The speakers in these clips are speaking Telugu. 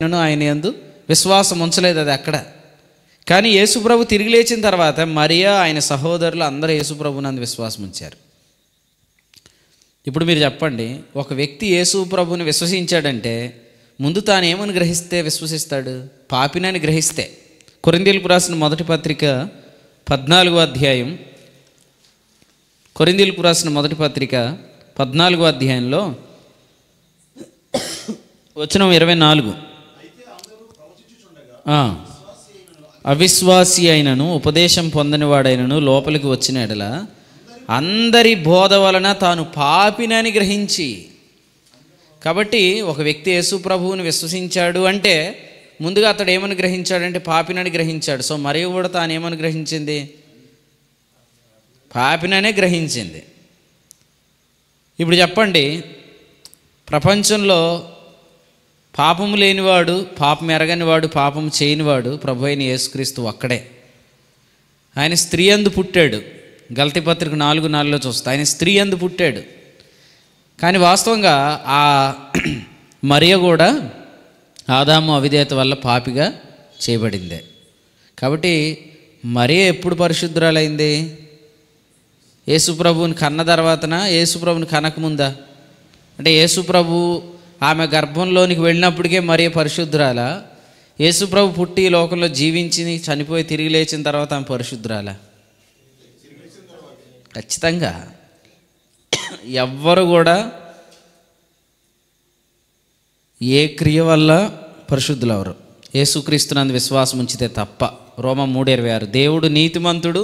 ఆయన యందు విశ్వాసం ఉంచలేదు. అది అక్కడ. కానీ యేసుప్రభు తిరిగి లేచిన తర్వాత మరియా ఆయన సహోదరులు అందరూ యేసుప్రభునందు విశ్వాసం ఉంచారు. ఇప్పుడు మీరు చెప్పండి, ఒక వ్యక్తి యేసుప్రభుని విశ్వసించాడంటే ముందు తాను ఏమని గ్రహిస్తే విశ్వసిస్తాడు? పాపినని గ్రహిస్తే. కొరింథీయులకు రాసిన మొదటి పత్రిక 14వ అధ్యాయం, కొరింథీయులకు రాసిన మొదటి పత్రిక 14వ అధ్యాయంలో వచనం 24, అవిశ్వాసి అయినను ఉపదేశం పొందనివాడైనను లోపలికి వచ్చిన ఎడల అందరి బోధ వలన తాను పాపినని గ్రహించి. కాబట్టి ఒక వ్యక్తి యేసు ప్రభువుని విశ్వసించాడు అంటే ముందుగా అతడు ఏమని గ్రహించాడంటే పాపినని గ్రహించాడు. సో మరియు కూడా తాను ఏమని గ్రహించింది? పాపిననే గ్రహించింది. ఇప్పుడు చెప్పండి, ప్రపంచంలో పాపము లేనివాడు, పాపం ఎరగనివాడు, పాపం చేయనివాడు ప్రభు అయిన యేసుక్రీస్తు ఒక్కడే. ఆయన స్త్రీ యందు పుట్టాడు. గలతీ పత్రిక 4:4 చూస్తే ఆయన స్త్రీ యందు పుట్టాడు. కానీ వాస్తవంగా ఆ మరియ కూడా ఆదాము అవిధేయత వల్ల పాపిగా చేయబడిందే. కాబట్టి మరియ ఎప్పుడు పరిశుద్ధురాలైంది? యేసుప్రభుని కన్న తర్వాతన, యేసుప్రభుని కనకముందా? అంటే యేసుప్రభు ఆమె గర్భంలోనికి వెళ్ళినప్పటికే మరియ పరిశుద్ధురాలా? యేసుప్రభు పుట్టి ఈ లోకంలో జీవించి చనిపోయి తిరిగి లేచిన తర్వాత ఆమె పరిశుద్ధురాలా? ఖచ్చితంగా. ఎవ్వరు కూడా ఏ క్రియ వల్ల పరిశుద్ధులు అవరు, యేసుక్రీస్తునందు విశ్వాసం ఉంచితే తప్ప. రోమా 3:26, దేవుడు నీతిమంతుడు,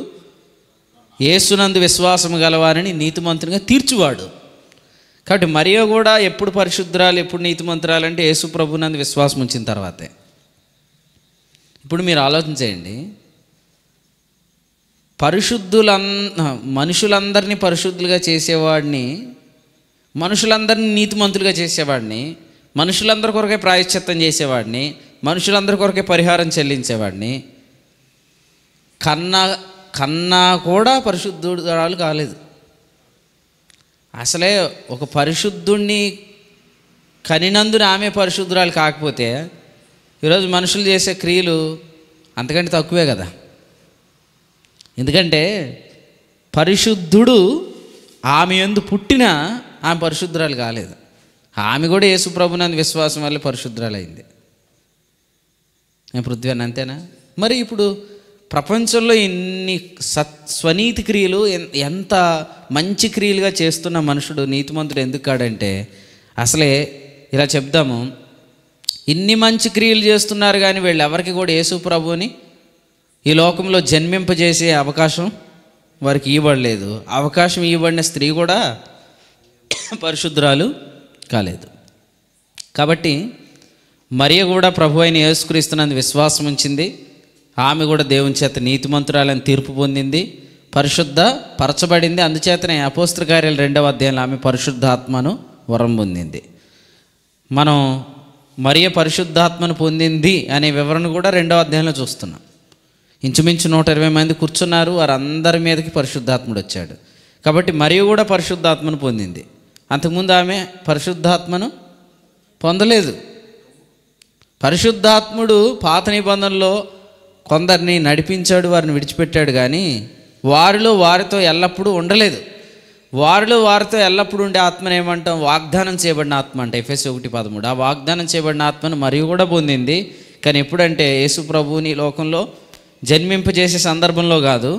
యేసునందు విశ్వాసం గలవారని నీతిమంతునిగా తీర్చువాడు. కాబట్టి మరియ కూడా ఎప్పుడు పరిశుద్ధురాలు, ఎప్పుడు నీతిమంతురాలు అంటే యేసు ప్రభునందు విశ్వాసం ఉంచిన తర్వాతే. ఇప్పుడు మీరు ఆలోచించేయండి, మనుషులందరినీ పరిశుద్ధులుగా చేసేవాడిని, మనుషులందరినీ నీతిమంతులుగా చేసేవాడిని, మనుషులందరి కొరకే ప్రాయశ్చిత్తం చేసేవాడిని, మనుషులందరి కొరకే పరిహారం చెల్లించేవాడిని కన్నా కూడా పరిశుద్ధురాలు కాలేదు. అసలే ఒక పరిశుద్ధుణ్ణి కనినందున ఆమె పరిశుద్ధురాలు కాకపోతే ఈరోజు మనుషులు చేసే క్రియలు అంతకంటే తక్కువే కదా. ఎందుకంటే పరిశుద్ధుడు ఆమె యందు పుట్టిన ఆమె పరిశుద్ధురాలు కాలేదు. ఆమె కూడా యేసు ప్రభునందు విశ్వాసం వల్ల పరిశుద్ధురాలు అయింది. పృథ్వీ అని అంతేనా? మరి ఇప్పుడు ప్రపంచంలో ఇన్ని స్వనీతి క్రియలు, ఎంత మంచి క్రియలుగా చేస్తున్న మనుషుడు నీతిమంతుడు ఎందుకు కాడంటే, అసలే ఇలా చెప్దాము, ఇన్ని మంచి క్రియలు చేస్తున్నారు కానీ వీళ్ళు ఎవరికి కూడా యేసు ప్రభువుని ఈ లోకంలో జన్మింపజేసే అవకాశం వారికి ఇవ్వబడలేదు. అవకాశం ఇవ్వబడిన స్త్రీ కూడా పరిశుద్ధురాలు కాలేదు. కాబట్టి మరియ కూడా ప్రభు అయిన యేసుక్రీస్తునందు విశ్వాసం ఉంచింది. ఆమె కూడా దేవుని చేత నీతిమంతురాలని తీర్పు పొందింది, పరిశుద్ధ పరచబడింది. అందుచేతనే అపోస్తల కార్యాలు 2వ అధ్యాయంలో ఆమె పరిశుద్ధాత్మను వరం పొందింది. మనం మరియ పరిశుద్ధాత్మను పొందింది అనే వివరణ కూడా 2వ అధ్యాయంలో చూస్తున్నాం. ఇంచుమించు 120 మంది కూర్చున్నారు, వారందరి మీదకి పరిశుద్ధాత్ముడు వచ్చాడు. కాబట్టి మరియ కూడా పరిశుద్ధాత్మను పొందింది. అంతకుముందు ఆమె పరిశుద్ధాత్మను పొందలేదు. పరిశుద్ధాత్ముడు పాత నిబంధనలో కొందరిని నడిపించాడు, వారిని విడిచిపెట్టాడు, కానీ వారితో ఎల్లప్పుడూ ఉండలేదు. వారితో ఎల్లప్పుడూ ఉండే ఆత్మను ఏమంటాం? వాగ్దానం చేయబడిన ఆత్మ అంటే ఎఫెసీ 1:13. ఆ వాగ్దానం చేయబడిన ఆత్మను మరియు కూడా పొందింది. కానీ ఎప్పుడంటే యేసు ప్రభువుని లోకంలో జన్మింపజేసే సందర్భంలో కాదు,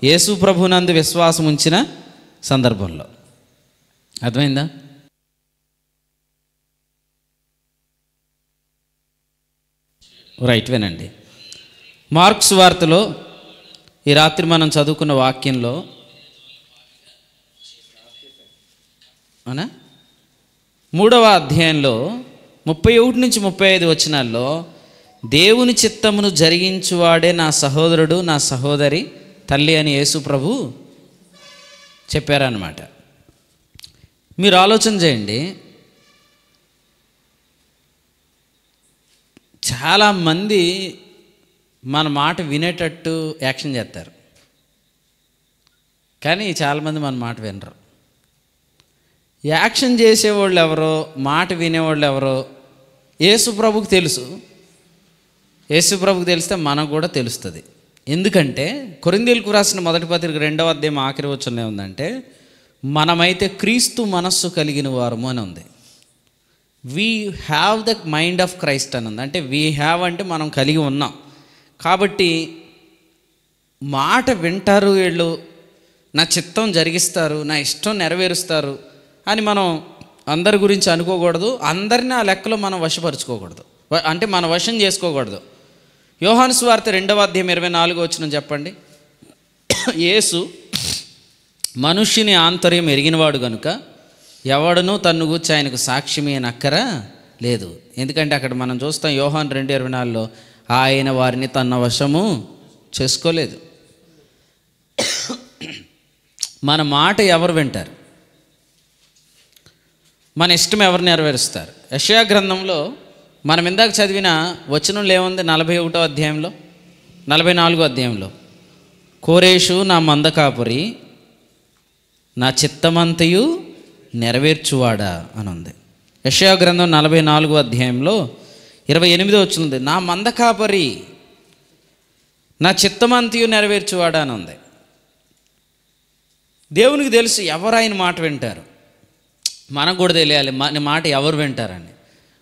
యేసు ప్రభువునందు విశ్వాసం ఉంచిన సందర్భంలో. అర్థమైందా? రైట్ వేనండి. మార్క్స్ వార్తలో ఈ రాత్రి మనం చదువుకున్న వాక్యంలో 3వ అధ్యాయంలో 31 నుంచి 35 వచనాల్లో దేవుని చిత్తమును జరిగించువాడే నా సహోదరుడు, నా సహోదరి, తల్లి అని యేసు ప్రభు చెప్పారన్నమాట. మీరు ఆలోచన చేయండి, చాలామంది మన మాట వినేటట్టు యాక్షన్ చేస్తారు, కానీ చాలామంది మన మాట వినరు. యాక్షన్ చేసేవాళ్ళు ఎవరో, మాట వినేవాళ్ళు ఎవరో యేసు ప్రభుకు తెలుసు. యేసు ప్రభుకు తెలిస్తే మనకు కూడా తెలుస్తుంది. ఎందుకంటే కొరింథీయులకు రాసిన మొదటి పత్రిక 2వ అధ్యాయం ఆఖరి వచనం ఏముందంటే, మనమైతే క్రీస్తు మనస్సు కలిగిన వారము అని ఉంది. We have the mind of Christ అని ఉంది. అంటే వీ హ్యావ్ అంటే మనం కలిగి ఉన్నాం. కాబట్టి మాట వింటారు వీళ్ళు, నా చిత్తం జరిగిస్తారు, నా ఇష్టం నెరవేరుస్తారు అని మనం అందరి గురించి అనుకోకూడదు. అందరినీ ఆ లెక్కలో మనం వశపరుచుకోకూడదు, అంటే మన వశం చేసుకోకూడదు. యోహాను సువార్త 2వ అధ్యాయం 24వ వచనం చెప్పండి. యేసు మనుష్యుని ఆంతర్యం ఎరిగినవాడు గనుక ఎవడనూ తన్ను గూర్చి ఆయనకు సాక్ష్యమే నక్కరా లేదు. ఎందుకంటే అక్కడ మనం చూస్తాం యోహాను 2:24లో ఆయన వారిని తన వశము చేసుకోలేదు. మన మాట ఎవరు వింటారు? మన ఇష్టం ఎవరు నెరవేరుస్తారు? యెషయా గ్రంథంలో మనం ఇందాక చదివిన వచనంలో ఏముంది? 41వ అధ్యాయంలో 44వ అధ్యాయంలో కోరేషు నా మందకాపురి, నా చిత్తమంతయు నెరవేర్చువాడా అని ఉంది. యెషయా గ్రంథం 44వ అధ్యాయంలో 28వ వచనం ఉంది, నా మందకాపరి, నా చిత్తమంతయు నెరవేర్చువాడా అని ఉంది. దేవునికి తెలుసు ఎవరు ఆయన మాట వింటారు. మనకు కూడా తెలియాలి మన మాట ఎవరు వింటారని.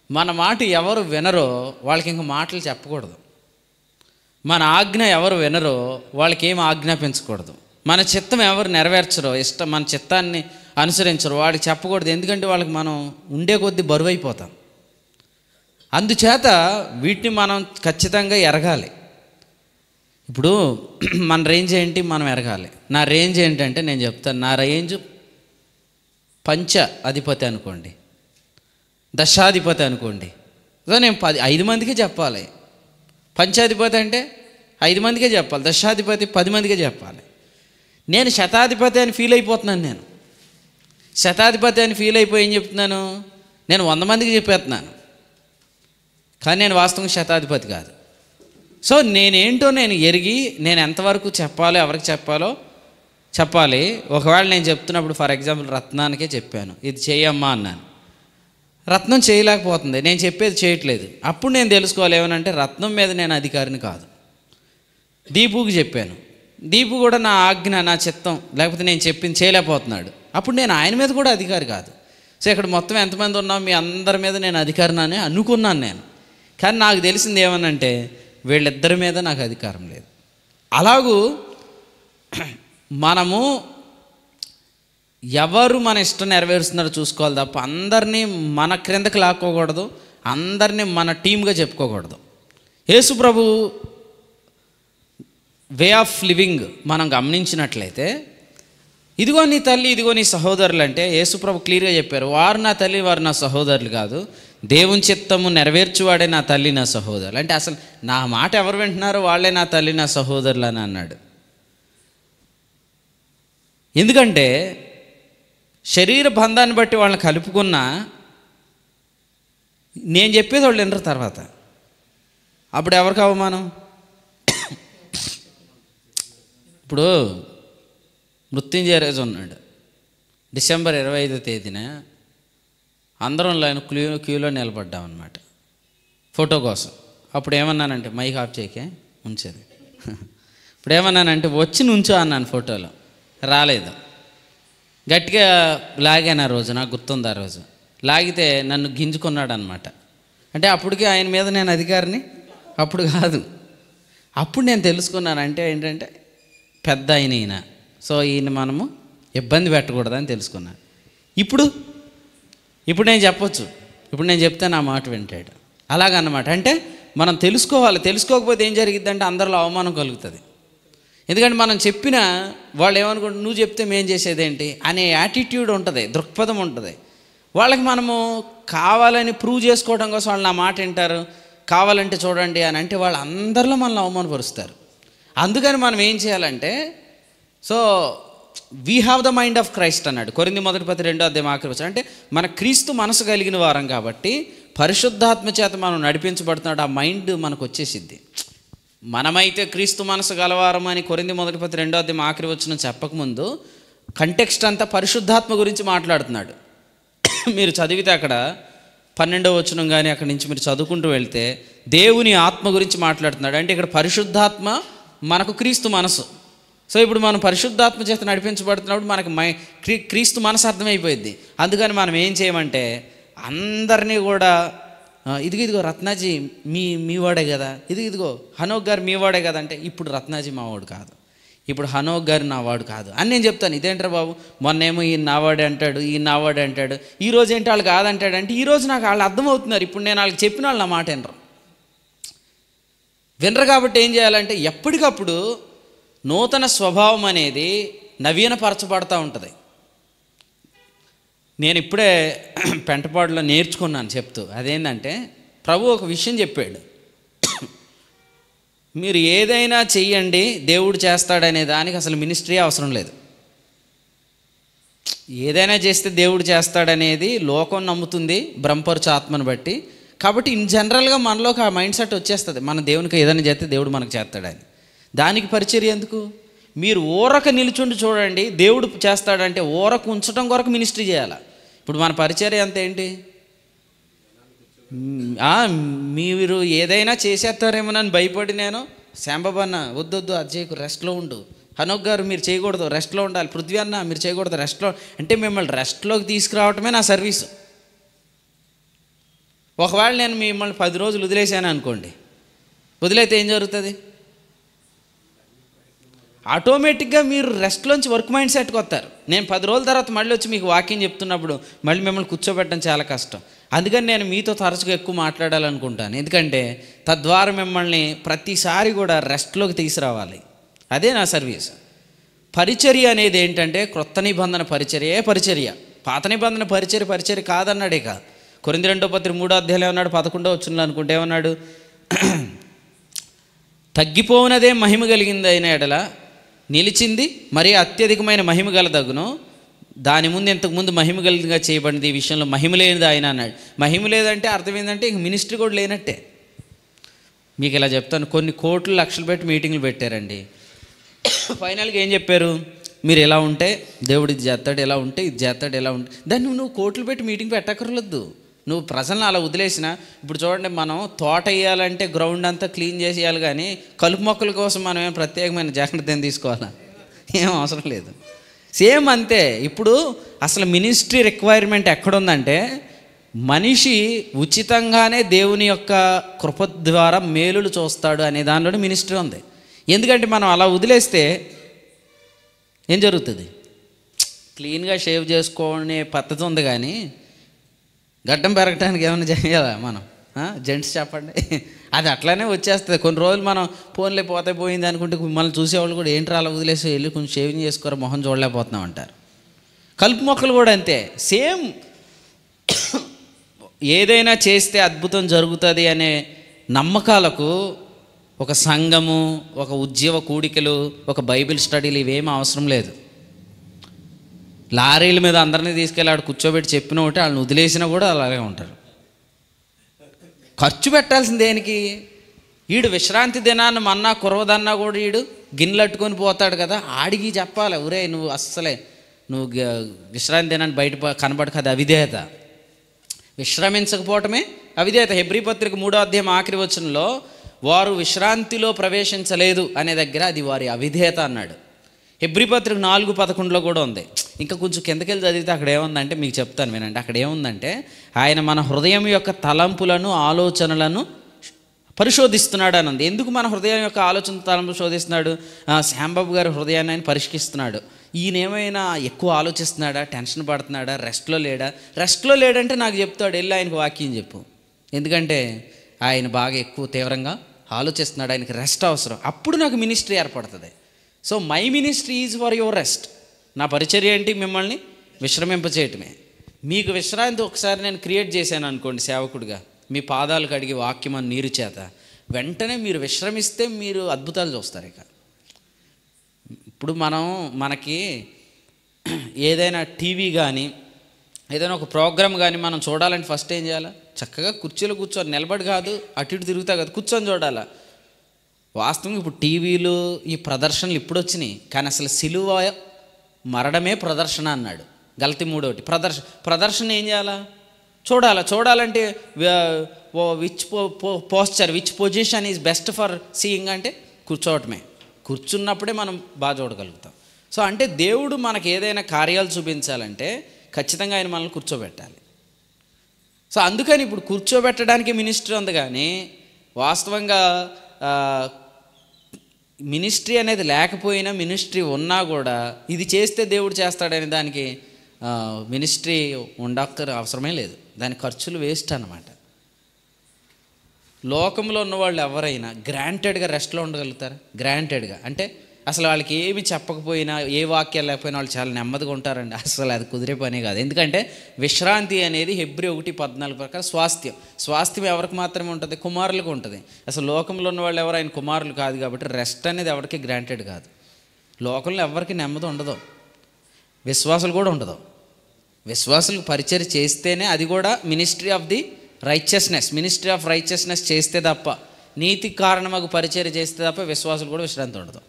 మన మాట ఎవరు వినరో వాళ్ళకి ఇంక మాటలు చెప్పకూడదు. మన ఆజ్ఞ ఎవరు వినరో వాళ్ళకి ఏం ఆజ్ఞాపించకూడదు. మన చిత్తం ఎవరు నెరవేర్చరో, మన చిత్తాన్ని అనుసరించరు వాళ్ళకి చెప్పకూడదు. ఎందుకంటే వాళ్ళకి మనం ఉండే కొద్దీ బరువు అయిపోతాం. అందుచేత వీటిని మనం ఖచ్చితంగా ఎరగాలి. ఇప్పుడు మన రేంజ్ ఏంటి మనం ఎరగాలి. నా రేంజ్ ఏంటంటే నేను చెప్తాను. నా రేంజ్ పంచ అధిపతి అనుకోండి, దశాధిపతి అనుకోండి. నేను 5 మందికి చెప్పాలి. పంచాధిపతి అంటే 5 మందికే చెప్పాలి, దశాధిపతి 10 మందికే చెప్పాలి. నేను శతాధిపతి అని ఫీల్ అయిపోతున్నాను. నేను శతాధిపతి అని ఫీల్ అయిపోయి ఏం చెప్తున్నాను, నేను 100 మందికి చెప్పేస్తున్నాను. కానీ నేను వాస్తవంగా శతాధిపతి కాదు. సో నేనేంటో నేను ఎరిగి నేను ఎంతవరకు చెప్పాలో ఎవరికి చెప్పాలో చెప్పాలి. ఒకవేళ నేను చెప్తున్నప్పుడు ఫర్ ఎగ్జాంపుల్ రత్నానికే చెప్పాను, ఇది చేయమ్మా అన్నాను. రత్నం చేయలేకపోతుంది, నేను చెప్పేది చేయట్లేదు. అప్పుడు నేను తెలుసుకోవాలి ఏమనంటే రత్నం మీద నేను అధికారిని కాదు. దీపుకి చెప్పాను, దీపు కూడా నా ఆజ్ఞ నా చిత్తం లేకపోతే నేను చెప్పింది చేయలేకపోతున్నాడు. అప్పుడు నేను ఆయన మీద కూడా అధికారి కాదు. సో ఇక్కడ మొత్తం ఎంతమంది ఉన్నాం మీ అందరి మీద నేను అధికారిని అనుకున్నాను నేను. కానీ నాకు తెలిసింది ఏమనంటే వీళ్ళిద్దరి మీద నాకు అధికారం లేదు. అలాగూ మనము ఎవరు మన ఇష్టం నెరవేరుస్తున్నారో చూసుకోవాలి తప్ప అందరినీ మన క్రిందకి లాక్కోకూడదు, అందరినీ మన టీమ్గా చెప్పుకోకూడదు. యేసు ప్రభు వే ఆఫ్ లివింగ్ మనం గమనించినట్లయితే ఇదిగో నీ తల్లి ఇదిగో నీ సహోదరులు అంటే యేసు ప్రభు క్లియర్గా చెప్పారు, వారు నా తల్లి వారు నా సహోదరులు కాదు, దేవుని చిత్తము నెరవేర్చువాడే నా తల్లి నా సహోదరులు. అంటే అసలు నా మాట ఎవరు వింటున్నారో వాళ్ళే నా తల్లి నా సహోదరులు అని అన్నాడు. ఎందుకంటే శరీర బంధాన్ని బట్టి వాళ్ళని కలుపుకున్నా నేను చెప్పేది వాళ్ళు వినరు. తర్వాత అప్పుడు ఎవరికి అవమానం? ఇప్పుడు మృత్యుంజయ రోజు ఉన్నాడు, డిసెంబర్ 25వ తేదీన అందరం లైన్ క్యూలో నిలబడ్డామన్నమాట ఫోటో కోసం. అప్పుడు ఏమన్నానంటే మైక్ ఆఫ్ చేయకే ఉంచేది. ఇప్పుడు ఏమన్నానంటే వచ్చి నుంచో అన్నాను, ఫోటోలో రాలేదు. గట్టిగా లాగాను ఆ రోజు, నాకు గుర్తుంది. ఆ రోజు లాగితే నన్ను గింజుకున్నాడు అనమాట. అంటే అప్పటికి ఆయన మీద నేను అధికారిని అప్పుడు కాదు. అప్పుడు నేను తెలుసుకున్నాను అంటే ఏంటంటే పెద్ద ఆయన ఈయన, సో ఈయన మనము ఇబ్బంది పెట్టకూడదని తెలుసుకున్నాను. ఇప్పుడు నేను చెప్పొచ్చు, ఇప్పుడు నేను చెప్తే నా మాట వింటాడు అలాగన్నమాట. అంటే మనం తెలుసుకోవాలి. తెలుసుకోకపోతే ఏం జరిగిద్దంటే అందరిలో అవమానం కలుగుతుంది. ఎందుకంటే మనం చెప్పినా వాళ్ళు ఏమనుకుంటారు, నువ్వు చెప్తే మేము చేసేదేంటి అనే యాటిట్యూడ్ ఉంటుంది, దృక్పథం ఉంటుంది. వాళ్ళకి మనము కావాలని ప్రూవ్ చేసుకోవడం కోసం వాళ్ళు నా మాట వింటారు, కావాలంటే చూడండి అని అంటే వాళ్ళు అందరిలో మనల్ని అవమానపరుస్తారు. అందుకని మనం ఏం చేయాలంటే, so we have the mind of Christ అన్నాడు కొరింథీ మొదటి పత్రిక 2వ అధ్యాయం ఆఖరి వచనం. అంటే మన క్రీస్తు మనసు కలిగిన వారం కాబట్టి పరిశుద్ధాత్మ చేత మనం నడిపించబడుతున్నాడు. ఆ మైండ్ మనకు వచ్చేసిద్ది. మనమైతే క్రీస్తు మనసు గలవారం అని కొరింథీ మొదటి పత్రిక 2వ అధ్యాయం ఆఖరి వచనం చెప్పకముందు కంటెక్స్ట్ అంతా పరిశుద్ధాత్మ గురించి మాట్లాడుతున్నాడు. మీరు చదివితే అక్కడ 12వ వచనం కానీ అక్కడి నుంచి మీరు చదువుకుంటూ వెళ్తే దేవుని ఆత్మ గురించి మాట్లాడుతున్నాడు. అంటే ఇక్కడ పరిశుద్ధాత్మ మనకు క్రీస్తు మనసు. సో ఇప్పుడు మనం పరిశుద్ధాత్మ చేత నడిపించబడుతున్నప్పుడు మనకు క్రీస్తు మనసు అర్థమైపోయింది. అందుకని మనం ఏం చేయమంటే అందరినీ కూడా ఇదిగో రత్నాజీ మీవాడే కదా, ఇదిగో హనోక్ గారు మీవాడే కదా అంటే, ఇప్పుడు రత్నాజీ మావాడు కాదు, ఇప్పుడు హనోక్ గారు నావాడు కాదు అని నేను చెప్తాను. ఇదేంటారు బాబు, మొన్నేమో ఈ నావాడే అంటాడు, ఈ నావాడే అంటాడు, ఈ రోజు ఏంటి వాళ్ళు కాదంటాడు అంటే, ఈరోజు నాకు వాళ్ళు అర్థమవుతున్నారు. ఇప్పుడు నేను వాళ్ళకి చెప్పిన వాళ్ళు నా మాట వినరు కాబట్టి ఏం చేయాలంటే ఎప్పటికప్పుడు నూతన స్వభావం అనేది నవీనపరచబడుతూ ఉంటుంది. నేను ఇప్పుడే పెంటపాడులో నేర్చుకున్నాను చెప్తూ. అదేంటంటే ప్రభు ఒక విషయం చెప్పాడు, మీరు ఏదైనా చెయ్యండి దేవుడు చేస్తాడనే దానికి అసలు మినిస్ట్రీ అవసరం లేదు. ఏదైనా చేస్తే దేవుడు చేస్తాడనేది లోకం నమ్ముతుంది బ్రహ్మపరచు ఆత్మను బట్టి. కాబట్టి ఇన్ జనరల్గా మనలోకి ఆ మైండ్ సెట్ వచ్చేస్తుంది, మన దేవునికి ఏదైనా చేస్తే దేవుడు మనకు చేస్తాడని. దానికి పరిచర్య ఎందుకు? మీరు ఊరక నిలుచుండి చూడండి, దేవుడు చేస్తాడంటే ఊరకు ఉంచడం కొరకు మినిస్ట్రీ చేయాలి. ఇప్పుడు మన పరిచర్య అంత ఏంటి, మీరు ఏదైనా చేసేస్తారేమోనని భయపడి నేను శాంబాబు అన్న వద్దొద్దు అది చేయకు రెస్ట్లో ఉండు, హనోక్ గారు మీరు చేయకూడదు రెస్ట్లో ఉండాలి, పృథ్వీ అన్న మీరు చేయకూడదు రెస్ట్లో అంటే మిమ్మల్ని రెస్ట్లోకి తీసుకురావటమే నా సర్వీసు. ఒకవేళ నేను మిమ్మల్ని 10 రోజులు వదిలేసాను అనుకోండి, వదిలేస్తే ఏం జరుగుతుంది? ఆటోమేటిక్గా మీరు రెస్ట్లోంచి వర్క్ మైండ్ సెట్కి వస్తారు. నేను 10 రోజుల తర్వాత మళ్ళీ వచ్చి మీకు వాక్యం చెప్తున్నప్పుడు మళ్ళీ మిమ్మల్ని కూర్చోబెట్టడం చాలా కష్టం. అందుకని నేను మీతో తరచుగా ఎక్కువ మాట్లాడాలనుకుంటాను, ఎందుకంటే తద్వారా మిమ్మల్ని ప్రతిసారి కూడా రెస్ట్లోకి తీసుకురావాలి. అదే నా సర్వీస్. పరిచర్య అనేది ఏంటంటే క్రొత్త నిబంధన పరిచర్య, పాత నిబంధన పరిచర్య కాదన్నాడే కాదు. కొరింథీ 2వ పత్రిక 3వ అధ్యాయంలో ఏమన్నాడు, 11వ వచనంలో అనుకుంటే ఏమన్నాడు, తగ్గిపోవునదే మహిమ కలిగింది అయిన ఎడల నిలిచింది మరి అత్యధికమైన మహిమ గలదగును, దాని ముందు ఇంతకుముందు మహిమ కలిగిగా చేయబడింది, ఈ విషయంలో మహిమ లేనిది ఆయన అన్నాడు. మహిమ లేదంటే అర్థం ఏంటంటే ఇంక మినిస్ట్రీ కూడా లేనట్టే. మీకు ఇలా చెప్తాను, కొన్ని కోట్లు లక్షలు పెట్టి మీటింగ్లు పెట్టారండి, ఫైనల్గా ఏం చెప్పారు, మీరు ఎలా ఉంటే దేవుడు ఇది చేస్తాడు, ఎలా ఉంటే ఇది చేస్తాడు, ఎలా ఉంటే దాన్ని నువ్వు కోట్లు పెట్టి మీటింగ్ పెట్టక్కర్లేదు. నువ్వు ప్రజలను అలా వదిలేసిన. ఇప్పుడు చూడండి, మనం తోట వేయాలంటే గ్రౌండ్ అంతా క్లీన్ చేసేయాలి, కానీ కలుపు మొక్కల కోసం మనం ఏం ప్రత్యేకమైన జాగ్రత్త ఏం తీసుకోవాలా? ఏం అవసరం లేదు. సేమ్ అంతే. ఇప్పుడు అసలు మినిస్ట్రీ రిక్వైర్మెంట్ ఎక్కడుందంటే, మనిషి ఉచితంగానే దేవుని యొక్క కృప ద్వారా మేలులు చూస్తాడు అనే దానిలోనే మినిస్ట్రీ ఉంది. ఎందుకంటే మనం అలా వదిలేస్తే ఏం జరుగుతుంది? క్లీన్గా షేవ్ చేసుకునే పద్ధతి ఉంది, కానీ గడ్డం పెరగటానికి ఏమైనా చేయాలా మనం? జెంట్స్ చెప్పండి, అది అట్లానే వచ్చేస్తుంది. కొన్ని రోజులు మనం ఫోన్లే పోయింది అనుకుంటే మిమ్మల్ని చూసేవాళ్ళు కూడా ఏంటి అలా వదిలేసి వెళ్ళి కొంచెం షేవింగ్ చేసుకోరా మొహం చూడలేకపోతున్నాం అంటారు. కలుపు మొక్కలు కూడా అంతే, సేమ్. ఏదైనా చేస్తే అద్భుతం జరుగుతుంది అనే నమ్మకాలకు ఒక సంఘము, ఒక ఉద్యోగ కూడికలు, ఒక బైబిల్ స్టడీలు ఇవేమీ అవసరం లేదు. లారీల మీద అందరినీ తీసుకెళ్ళి ఆడు కూర్చోబెట్టి చెప్పిన ఒకటి, వాళ్ళని వదిలేసినా కూడా అలాగే ఉంటారు. ఖర్చు పెట్టాల్సింది దేనికి? వీడు విశ్రాంతి దినాన్ని మన్నా కురవదన్నా కూడా వీడు గిన్నెలట్టుకొని పోతాడు కదా, ఆడికి చెప్పాలి, ఒరే నువ్వు అస్సలే నువ్వు విశ్రాంతి దినాన్ని బయట కనబడక, అది అవిధేయత. విశ్రమించకపోవటమే అవిధేయత. హెబ్రీ పత్రిక 3వ అధ్యాయం ఆఖరి వచనంలో వారు విశ్రాంతిలో ప్రవేశించలేదు అనే దగ్గర అది వారి అవిధేయత అన్నాడు. హెబ్రీ పత్రిక 4:11 కూడా ఉంది. ఇంకా కొంచెం కిందకెళ్ళి చదివితే అక్కడ ఏముందంటే, మీకు చెప్తాను వినండి. అక్కడ ఏముందంటే, ఆయన మన హృదయం యొక్క తలంపులను ఆలోచనలను పరిశోధిస్తున్నాడు అని ఉంది. ఎందుకు మన హృదయం యొక్క ఆలోచన తలంపు శోధిస్తున్నాడు? శాంబాబు గారి హృదయాన్ని ఆయన పరిష్కరిస్తున్నాడు. ఈయనేమైనా ఎక్కువ ఆలోచిస్తున్నాడా, టెన్షన్ పడుతున్నాడా, రెస్ట్లో లేడంటే నాకు చెప్తాడు, వెళ్ళి ఆయనకు వాక్యం చెప్పు. ఎందుకంటే ఆయన బాగా ఎక్కువ తీవ్రంగా ఆలోచిస్తున్నాడు, ఆయనకి రెస్ట్ అవసరం. అప్పుడు నాకు మినిస్ట్రీ ఏర్పడుతుంది. So my ministry is for your rest. నా పరిచర్య ఏంటి? మిమ్మల్ని విశ్రమింపచేయటమే. మీకు విశ్రాంతి ఒకసారి నేను క్రియేట్ చేశాను అనుకోండి సేవకుడిగా, మీ పాదాలు కడిగి వాక్యమని నీరు చేత, వెంటనే మీరు విశ్రమిస్తే మీరు అద్భుతాలు చూస్తారు. ఇక ఇప్పుడు మనకి ఏదైనా టీవీ కానీ ఏదైనా ఒక ప్రోగ్రామ్ కానీ మనం చూడాలంటే ఫస్ట్ ఏం చేయాలి? చక్కగా కుర్చీలో కూర్చొని, నిలబడి కాదు, అటు ఇటు తిరుగుతా కాదు, కూర్చొని చూడాలా. వాస్తవంగా ఇప్పుడు టీవీలు ఈ ప్రదర్శనలు ఇప్పుడు వచ్చినాయి, కానీ అసలు సిలువ మరణమే ప్రదర్శన అన్నాడు గలతీ 3:1. ప్రదర్శన ఏం చేయాలా? చూడాలంటే which position is best for seeing అంటే కూర్చోవటమే. కూర్చున్నప్పుడే మనం బాగా చూడగలుగుతాం. సో అంటే దేవుడు మనకు ఏదైనా కార్యాలు చూపించాలంటే ఖచ్చితంగా ఆయన మనల్ని కూర్చోబెట్టాలి. సో అందుకని ఇప్పుడు కూర్చోబెట్టడానికి మినిస్ట్రీ ఉంది, కానీ వాస్తవంగా మినిస్ట్రీ అనేది లేకపోయినా మినిస్ట్రీ ఉన్నా కూడా ఇది చేస్తే దేవుడు చేస్తాడనే దానికి మినిస్ట్రీ అవసరమే లేదు. దాని ఖర్చులు వేస్ట్ అన్నమాట. లోకంలో ఉన్నవాళ్ళు ఎవరైనా గ్రాంటెడ్గా రెస్ట్లో ఉండగలుగుతారు. గ్రాంటెడ్గా అంటే అసలు వాళ్ళకి ఏమి చెప్పకపోయినా, ఏ వాక్యాలు లేకపోయినా వాళ్ళు చాలా నెమ్మదిగా ఉంటారండి. అసలు అది కుదిరే పనే కాదు. ఎందుకంటే విశ్రాంతి అనేది హెబ్రీ 1:14 ప్రకారం స్వాస్థ్యం ఎవరికి మాత్రమే ఉంటుంది? కుమారులకు ఉంటుంది. అసలు లోకంలో ఉన్న వాళ్ళు ఎవరు ఆయన కుమారులు కాదు కాబట్టి రెస్ట్ అనేది ఎవరికి గ్రాంటెడ్ కాదు. లోకంలో ఎవరికి నెమ్మది ఉండదు, విశ్వాసులు కూడా ఉండదు. విశ్వాసులకు పరిచర్య చేస్తేనే అది కూడా మినిస్ట్రీ ఆఫ్ రైచియస్నెస్ చేస్తే తప్ప, నీతి కారణమగు పరిచర్య చేస్తే తప్ప విశ్వాసులు కూడా విశ్రాంతి ఉండదు.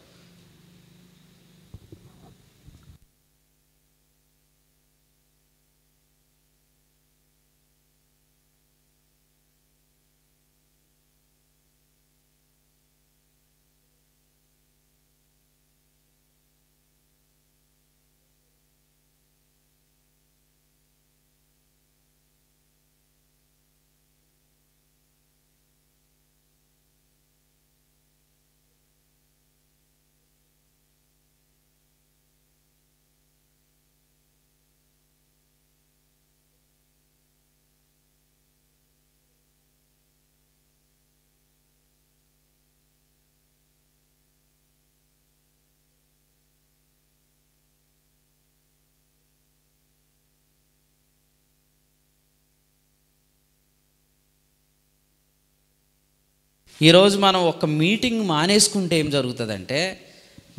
ఈరోజు మనం ఒక మీటింగ్ మానేసుకుంటే ఏం జరుగుతుందంటే,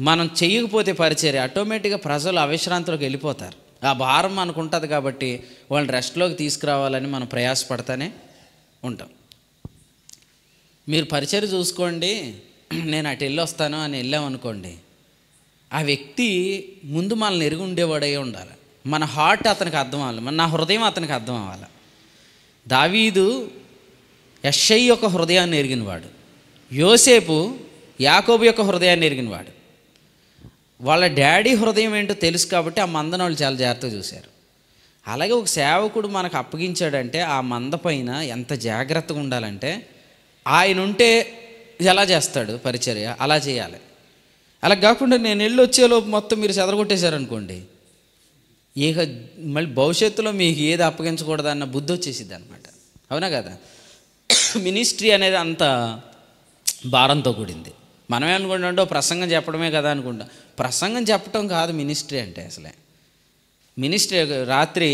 మనం చేయకపోతే పరిచర్య ఆటోమేటిక్గా ప్రజలు అవిశ్రాంతిలోకి వెళ్ళిపోతారు. ఆ భారం మనకు ఉంటుంది కాబట్టి వాళ్ళని రెస్ట్లోకి తీసుకురావాలని మనం ప్రయాసపడతానే ఉంటాం. మీరు పరిచర్య చూసుకోండి, నేను అటు వెళ్ళి వస్తాను అని వెళ్ళామనుకోండి, ఆ వ్యక్తి ముందు మనల్ని ఎరిగి ఉండేవాడై ఉండాలి. మన హార్ట్ అతనికి అర్థం అవ్వాలి, నా హృదయం అతనికి అర్థం అవ్వాలి. దావీదు యెషై యొక్క హృదయాన్ని ఎరిగినవాడు, యోసేపు యాకోబు యొక్క హృదయాన్ని ఎరిగినవాడు. వాళ్ళ డాడీ హృదయం ఏంటో తెలుసు కాబట్టి ఆ మందను వాళ్ళు చాలా జాగ్రత్తగా చూశారు. అలాగే ఒక సేవకుడు మనకు అప్పగించాడంటే ఆ మంద పైన ఎంత జాగ్రత్తగా ఉండాలంటే, ఆయన ఉంటే ఎలా చేస్తాడు పరిచర్య అలా చేయాలి. అలా కాకుండా నేను వెళ్ళి వచ్చేలోపు మొత్తం మీరు చెదరగొట్టేశారనుకోండి, ఇక మళ్ళీ భవిష్యత్తులో మీకు ఏది అప్పగించకూడదన్న బుద్ధి వచ్చేసిద్ది అనమాట. అవునా కదా? మినిస్ట్రీ అనేది అంత భారంతో కూడింది. మనమే అనుకుంటుంటే ప్రసంగం చెప్పడమే కదా అనుకుంటా. ప్రసంగం చెప్పడం కాదు మినిస్ట్రీ అంటే. అసలే మినిస్ట్రీ రాత్రి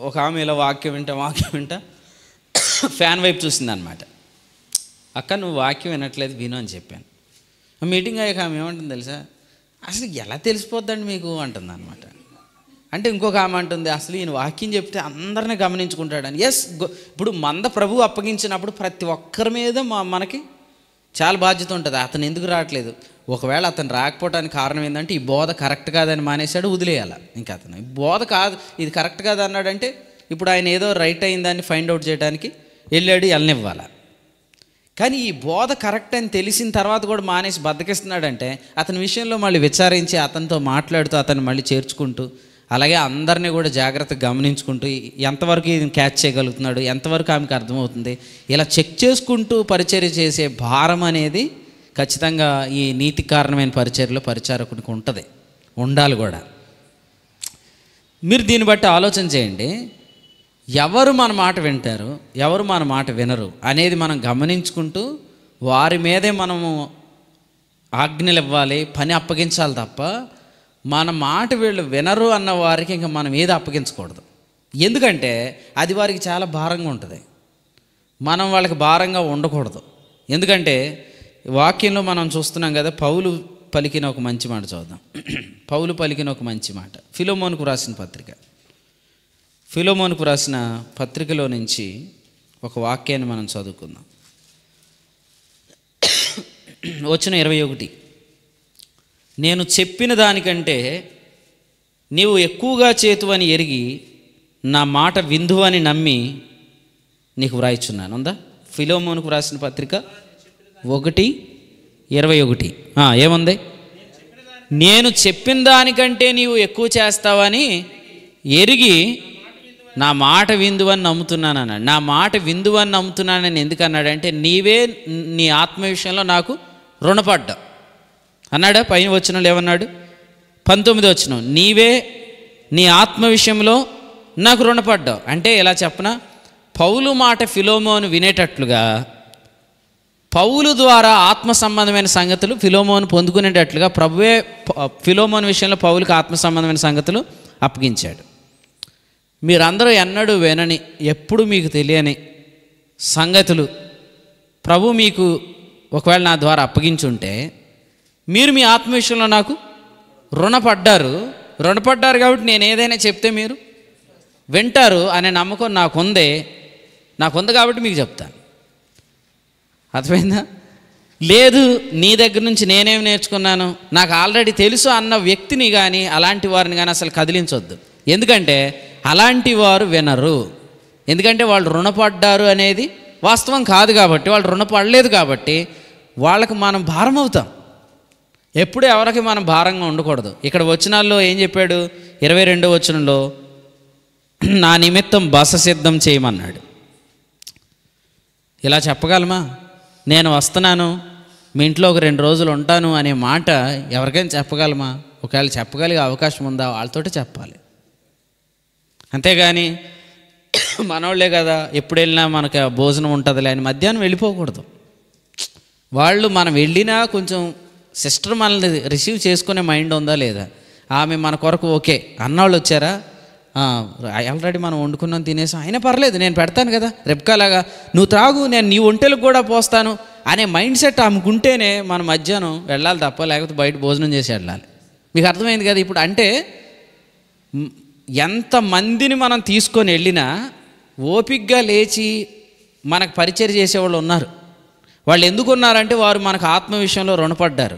ఒక ఆమె ఇలా వాక్యం వింటా ఫ్యాన్ వైపు చూసిందనమాట. అక్క నువ్వు వాక్యం వినట్లేదు, విను అని చెప్పాను. మీటింగ్ అయ్యాక ఆమె ఏమంటుంది తెలుసా, అసలు ఎలా తెలిసిపోద్దండి మీకు అంటుంది అనమాట. అంటే ఇంకొక ఆమె అంటుంది, అసలు ఈయన వాక్యం చెప్తే అందరినీ గమనించుకుంటాడని. ఇప్పుడు మంద ప్రభువు అప్పగించినప్పుడు ప్రతి ఒక్కరి మీద మనకి చాలా బాధ్యత ఉంటుంది. అతను ఎందుకు రావట్లేదు, ఒకవేళ అతను రాకపోవడానికి కారణం ఏంటంటే ఈ బోధ కరెక్ట్ కాదని మానేశాడు, వదిలేయాలి. ఇంకా అతను ఈ బోధ కాదు, ఇది కరెక్ట్ కాదు అన్నాడంటే ఇప్పుడు ఆయన ఏదో రైట్ అయిందాన్ని ఫైండ్ అవుట్ చేయడానికి వెళ్ళాడు, వెళ్ళనివ్వాలి. కానీ ఈ బోధ కరెక్ట్ అని తెలిసిన తర్వాత కూడా మానేసి బద్దకిస్తున్నాడంటే అతని విషయంలో మళ్ళీ విచారించి అతనితో మాట్లాడుతూ అతన్ని మళ్ళీ చేర్చుకుంటూ, అలాగే అందరినీ కూడా జాగ్రత్తగా గమనించుకుంటూ ఎంతవరకు ఇది క్యాచ్ చేయగలుగుతున్నాడు, ఎంతవరకు ఆమెకు అర్థమవుతుంది, ఇలా చెక్ చేసుకుంటూ పరిచర్య చేసే భారం అనేది ఖచ్చితంగా ఈ నీతి కారణమైన పరిచర్యలో పరిచారకునికి ఉండాలి కూడా. మీరు దీన్ని బట్టి ఆలోచన చేయండి, ఎవరు మన మాట వింటారు, ఎవరు మన మాట వినరు అనేది మనం గమనించుకుంటూ వారి మీదే మనము ఆజ్ఞలు ఇవ్వాలి, పని అప్పగించాలి తప్ప మన మాట వీళ్ళు వినరు అన్న వారికి ఇంకా మనం ఏది అప్పగించకూడదు. ఎందుకంటే అది వారికి చాలా భారంగా ఉంటుంది, మనం వాళ్ళకి భారంగా ఉండకూడదు. ఎందుకంటే వాక్యంలో మనం చూస్తున్నాం కదా, పౌలు పలికిన ఒక మంచి మాట చూద్దాం. పౌలు పలికిన ఒక మంచి మాట ఫిలోమోనుకు రాసిన పత్రికలో నుంచి ఒక వాక్యాన్ని మనం చదువుకుందాం. వచనం 21, నేను చెప్పిన దానికంటే నీవు ఎక్కువగా చేతువని ఎరిగి నా మాట విందువు అని నమ్మి నీకు వ్రాయిచున్నాను. ఉందా? ఫిలోమోనుకు వ్రాసిన పత్రిక 1:21 ఏముంది? నేను చెప్పిన దానికంటే నీవు ఎక్కువ చేస్తావని ఎరిగి నా మాట విందువు అని నమ్ముతున్నాను అన్నాడు. నా మాట విందువు అని నమ్ముతున్నానని ఎందుకు అన్నాడంటే, నీవే నీ ఆత్మ విషయంలో నాకు రుణపడ్డా అన్నాడా? పైన వచనంలో ఏమన్నాడు? 19వ వచనం, నీవే నీ ఆత్మ విషయంలో నాకు రుణపడ్డావు. అంటే ఇలా చెప్పనా, పౌలు మాట ఫిలోమోను వినేటట్లుగా, పౌలు ద్వారా ఆత్మ సంబంధమైన సంగతులు ఫిలోమోను పొందుకునేటట్లుగా ప్రభువే ఫిలోమోను విషయంలో పౌలుకి ఆత్మ సంబంధమైన సంగతులు అప్పగించాడు. మీరందరూ ఎన్నడూ వినని, ఎప్పుడు మీకు తెలియని సంగతులు ప్రభు మీకు ఒకవేళ నా ద్వారా అప్పగించుంటే, మీరు మీ ఆత్మ విషయంలో నాకు రుణపడ్డారు కాబట్టి నేను ఏదైనా చెప్తే మీరు వింటారు అనే నమ్మకం నాకుంది కాబట్టి మీకు చెప్తాను. అర్థమైందా? లేదు, నీ దగ్గర నుంచి నేనేం నేర్చుకున్నాను, నాకు ఆల్రెడీ తెలుసు అన్న వ్యక్తిని కానీ అలాంటి వారిని కానీ అసలు కదిలించొద్దు. ఎందుకంటే అలాంటి వారు వినరు. ఎందుకంటే వాళ్ళు రుణపడ్డారు అనేది వాస్తవం కాదు కాబట్టి, వాళ్ళు రుణపడలేదు కాబట్టి వాళ్ళకి మనం భారం అవుతాం. ఎప్పుడు ఎవరికి మనం భారంగా ఉండకూడదు. ఇక్కడ వచనాల్లో ఏం చెప్పాడు? 22వ వచనంలో నా నిమిత్తం బస సిద్ధం చేయమన్నాడు. ఇలా చెప్పగలమా? నేను వస్తున్నాను, మీ ఇంట్లో ఒక 2 రోజులు ఉంటాను అనే మాట ఎవరికైనా చెప్పగలమా? ఒకవేళ చెప్పగలిగే అవకాశం ఉందా, వాళ్ళతోటి చెప్పాలి. అంతేగాని మనోళ్ళే కదా, ఎప్పుడు వెళ్ళినా మనకు భోజనం ఉంటుందిలే అని మధ్యాహ్నం వెళ్ళిపోకూడదు. వాళ్ళు మనం వెళ్ళినా కొంచెం సిస్టర్ మనల్ని రిసీవ్ చేసుకునే మైండ్ ఉందా లేదా, ఆమె మన కొరకు ఓకే అన్నవాళ్ళు వచ్చారా, ఆల్రెడీ మనం వండుకున్నాం తినేసాం, అయినా పర్లేదు నేను పెడతాను కదా, రెప్కాలాగా నువ్వు త్రాగు, నేను నీ ఒంటెలకు కూడా పోస్తాను అనే మైండ్ సెట్ ఆమెకుంటేనే మనం మధ్యాహ్నం వెళ్ళాలి తప్ప, లేకపోతే బయట భోజనం చేసి వెళ్ళాలి. మీకు అర్థమైంది కదా? ఇప్పుడు అంటే ఎంతమందిని మనం తీసుకొని వెళ్ళినా ఓపికగా లేచి మనకు పరిచయం చేసేవాళ్ళు ఉన్నారు. వాళ్ళు ఎందుకు ఉన్నారంటే వారు మనకు ఆత్మ విషయంలో రుణపడ్డారు.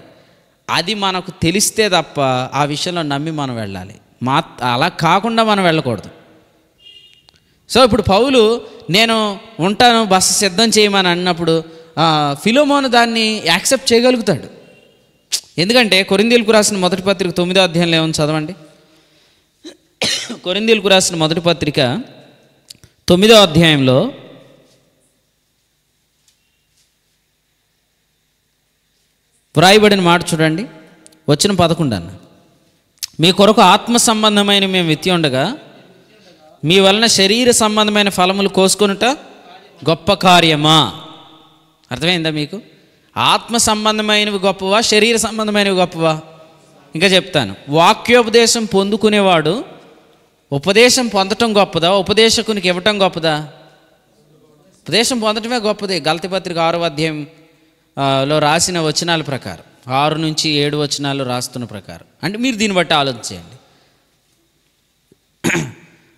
అది మనకు తెలిస్తే తప్ప ఆ విషయంలో నమ్మి మనం వెళ్ళాలి. అలా కాకుండా మనం వెళ్ళకూడదు. సో ఇప్పుడు పౌలు నేను ఉంటాను బస సిద్ధం చేయమని అన్నప్పుడు ఫిలోమోను దాన్ని యాక్సెప్ట్ చేయగలుగుతాడు. ఎందుకంటే కొరింథీయులకు రాసిన మొదటి పత్రిక 9వ అధ్యాయంలో ఏమని చదవండి. కొరింథీయులకు రాసిన మొదటి పత్రిక 9వ అధ్యాయంలో వ్రాయబడిన మాట చూడండి. వచ్చిన 11 అన్న, మీ కొరకు ఆత్మ సంబంధమైన మేము విత్తి ఉండగా మీ వలన శరీర సంబంధమైన ఫలములు కోసుకొనుట గొప్ప కార్యమా? అర్థమైందా మీకు? ఆత్మ సంబంధమైనవి గొప్పవా, శరీర సంబంధమైనవి గొప్పవా? ఇంకా చెప్తాను. వాక్యోపదేశం పొందుకునేవాడు ఉపదేశం పొందటం గొప్పదా, ఉపదేశకునికి ఇవ్వటం గొప్పదా? ఉపదేశం పొందటమే గొప్పది. గలతీ పత్రిక 6వ అధ్యాయంలో రాసిన వచనాల ప్రకారం, 6 నుంచి 7 వచనాలు రాస్తున్న ప్రకారం, అంటే మీరు దీన్ని బట్టి ఆలోచించండి.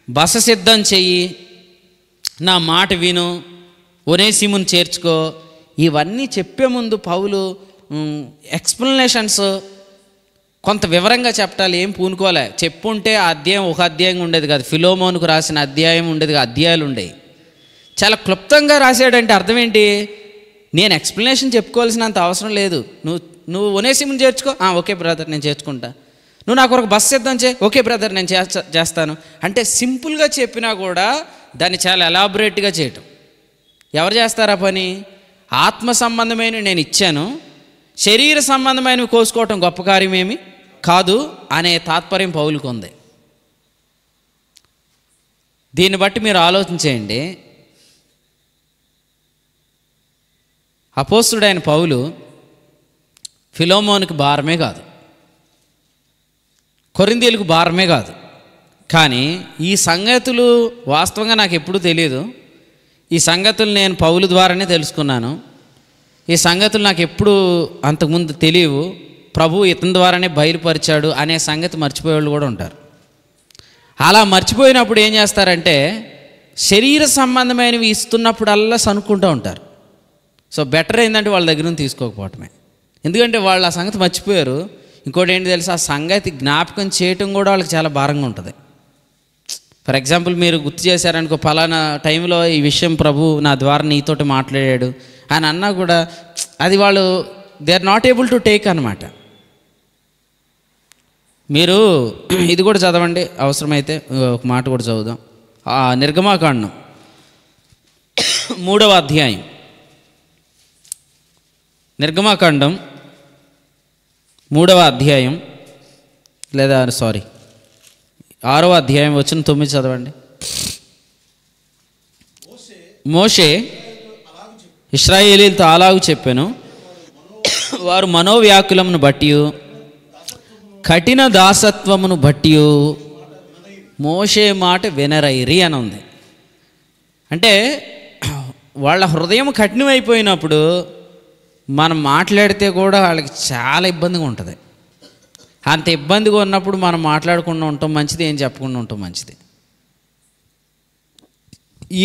బస సిద్ధం చెయ్యి, నా మాట విను, ఒనేసిమును చేర్చుకో, ఇవన్నీ చెప్పే ముందు పౌలు ఎక్స్ప్లెనేషన్స్ కొంత వివరంగా చెప్పాలి. ఏం పూనుకోలే. చెప్పుంటే ఆ అధ్యాయం ఒక అధ్యాయంగా ఉండేది కాదు, ఫిలోమోనుకు రాసిన అధ్యాయం ఉండేది, అధ్యాయాలు ఉండేవి. చాలా క్లుప్తంగా రాశాడంటే అర్థం ఏంటి? నేను ఎక్స్ప్లెనేషన్ చెప్పుకోవాల్సినంత అవసరం లేదు. నువ్వు ఒనేసిమును చేర్చుకో, ఓకే బ్రదర్ నేను చేర్చుకుంటా. నువ్వు నాకు ఒక బస్ సిద్ధం చేయి, ఓకే బ్రదర్ నేను చేస్తాను. అంటే సింపుల్గా చెప్పినా కూడా దాన్ని చాలా ఎలాబొరేట్గా చేయటం. ఎవరు చేస్తారా పని? ఆత్మ సంబంధమైనవి నేను ఇచ్చాను, శరీర సంబంధమైనవి కోసుకోవటం గొప్ప కార్యమేమి కాదు అనే తాత్పర్యం పౌలుకు ఉంది. దీన్ని బట్టి మీరు ఆలోచించేయండి. అపోస్తుడైన పౌలు ఫిలోమోనుకి భారమే కాదు, కొరింథీయులకు భారమే కాదు. కానీ ఈ సంగతులు వాస్తవంగా నాకు ఎప్పుడూ తెలియదు. ఈ సంగతులు నేను పౌలు ద్వారానే తెలుసుకున్నాను. ఈ సంగతులు నాకు ఎప్పుడు అంతకుముందు తెలియవు, ప్రభు ఇతని ద్వారానే బయలుపరిచాడు అనే సంగతి మర్చిపోయే వాళ్ళు కూడా ఉంటారు. అలా మర్చిపోయినప్పుడు ఏం చేస్తారంటే శరీర సంబంధమైనవి ఇస్తున్నప్పుడల్లా సనుక్కుంటూ ఉంటారు. సో బెటర్ ఏంటంటే వాళ్ళ దగ్గర నుంచి తీసుకోకపోవటమే. ఎందుకంటే వాళ్ళు ఆ సంగతి మర్చిపోయారు. ఇంకోటి ఏంటి తెలుసా, ఆ సంగతి జ్ఞాపకం చేయటం కూడా వాళ్ళకి చాలా భారంగా ఉంటుంది. ఫర్ ఎగ్జాంపుల్ మీరు గుర్తు చేశారనుకో, పలానా టైంలో ఈ విషయం ప్రభు నా ద్వారా నీతోటి మాట్లాడాడు అని అన్నా కూడా అది వాళ్ళు they are not able to take అనమాట. మీరు ఇది కూడా చదవండి, అవసరమైతే ఒక మాట కూడా చదువుదాం. నిర్గమాకాండం 3వ అధ్యాయం. నిర్గమాకాండం 3వ అధ్యాయం, లేదా 6వ అధ్యాయం వచ్చిన 9 చదవండి. మోషే ఇశ్రాయేలీలతో అలాగు చెప్పాను, వారు మనోవ్యాకులమును బట్టి కఠిన దాసత్వమును బట్టి మోషే మాట వినరైరి అని ఉంది. అంటే వాళ్ళ హృదయం కఠినమైపోయినప్పుడు మనం మాట్లాడితే కూడా వాళ్ళకి చాలా ఇబ్బందిగా ఉంటుంది. అంత ఇబ్బందిగా ఉన్నప్పుడు మనం మాట్లాడకుండా ఉండటం మంచిది, ఏం చెప్పకుండా ఉండటం మంచిది.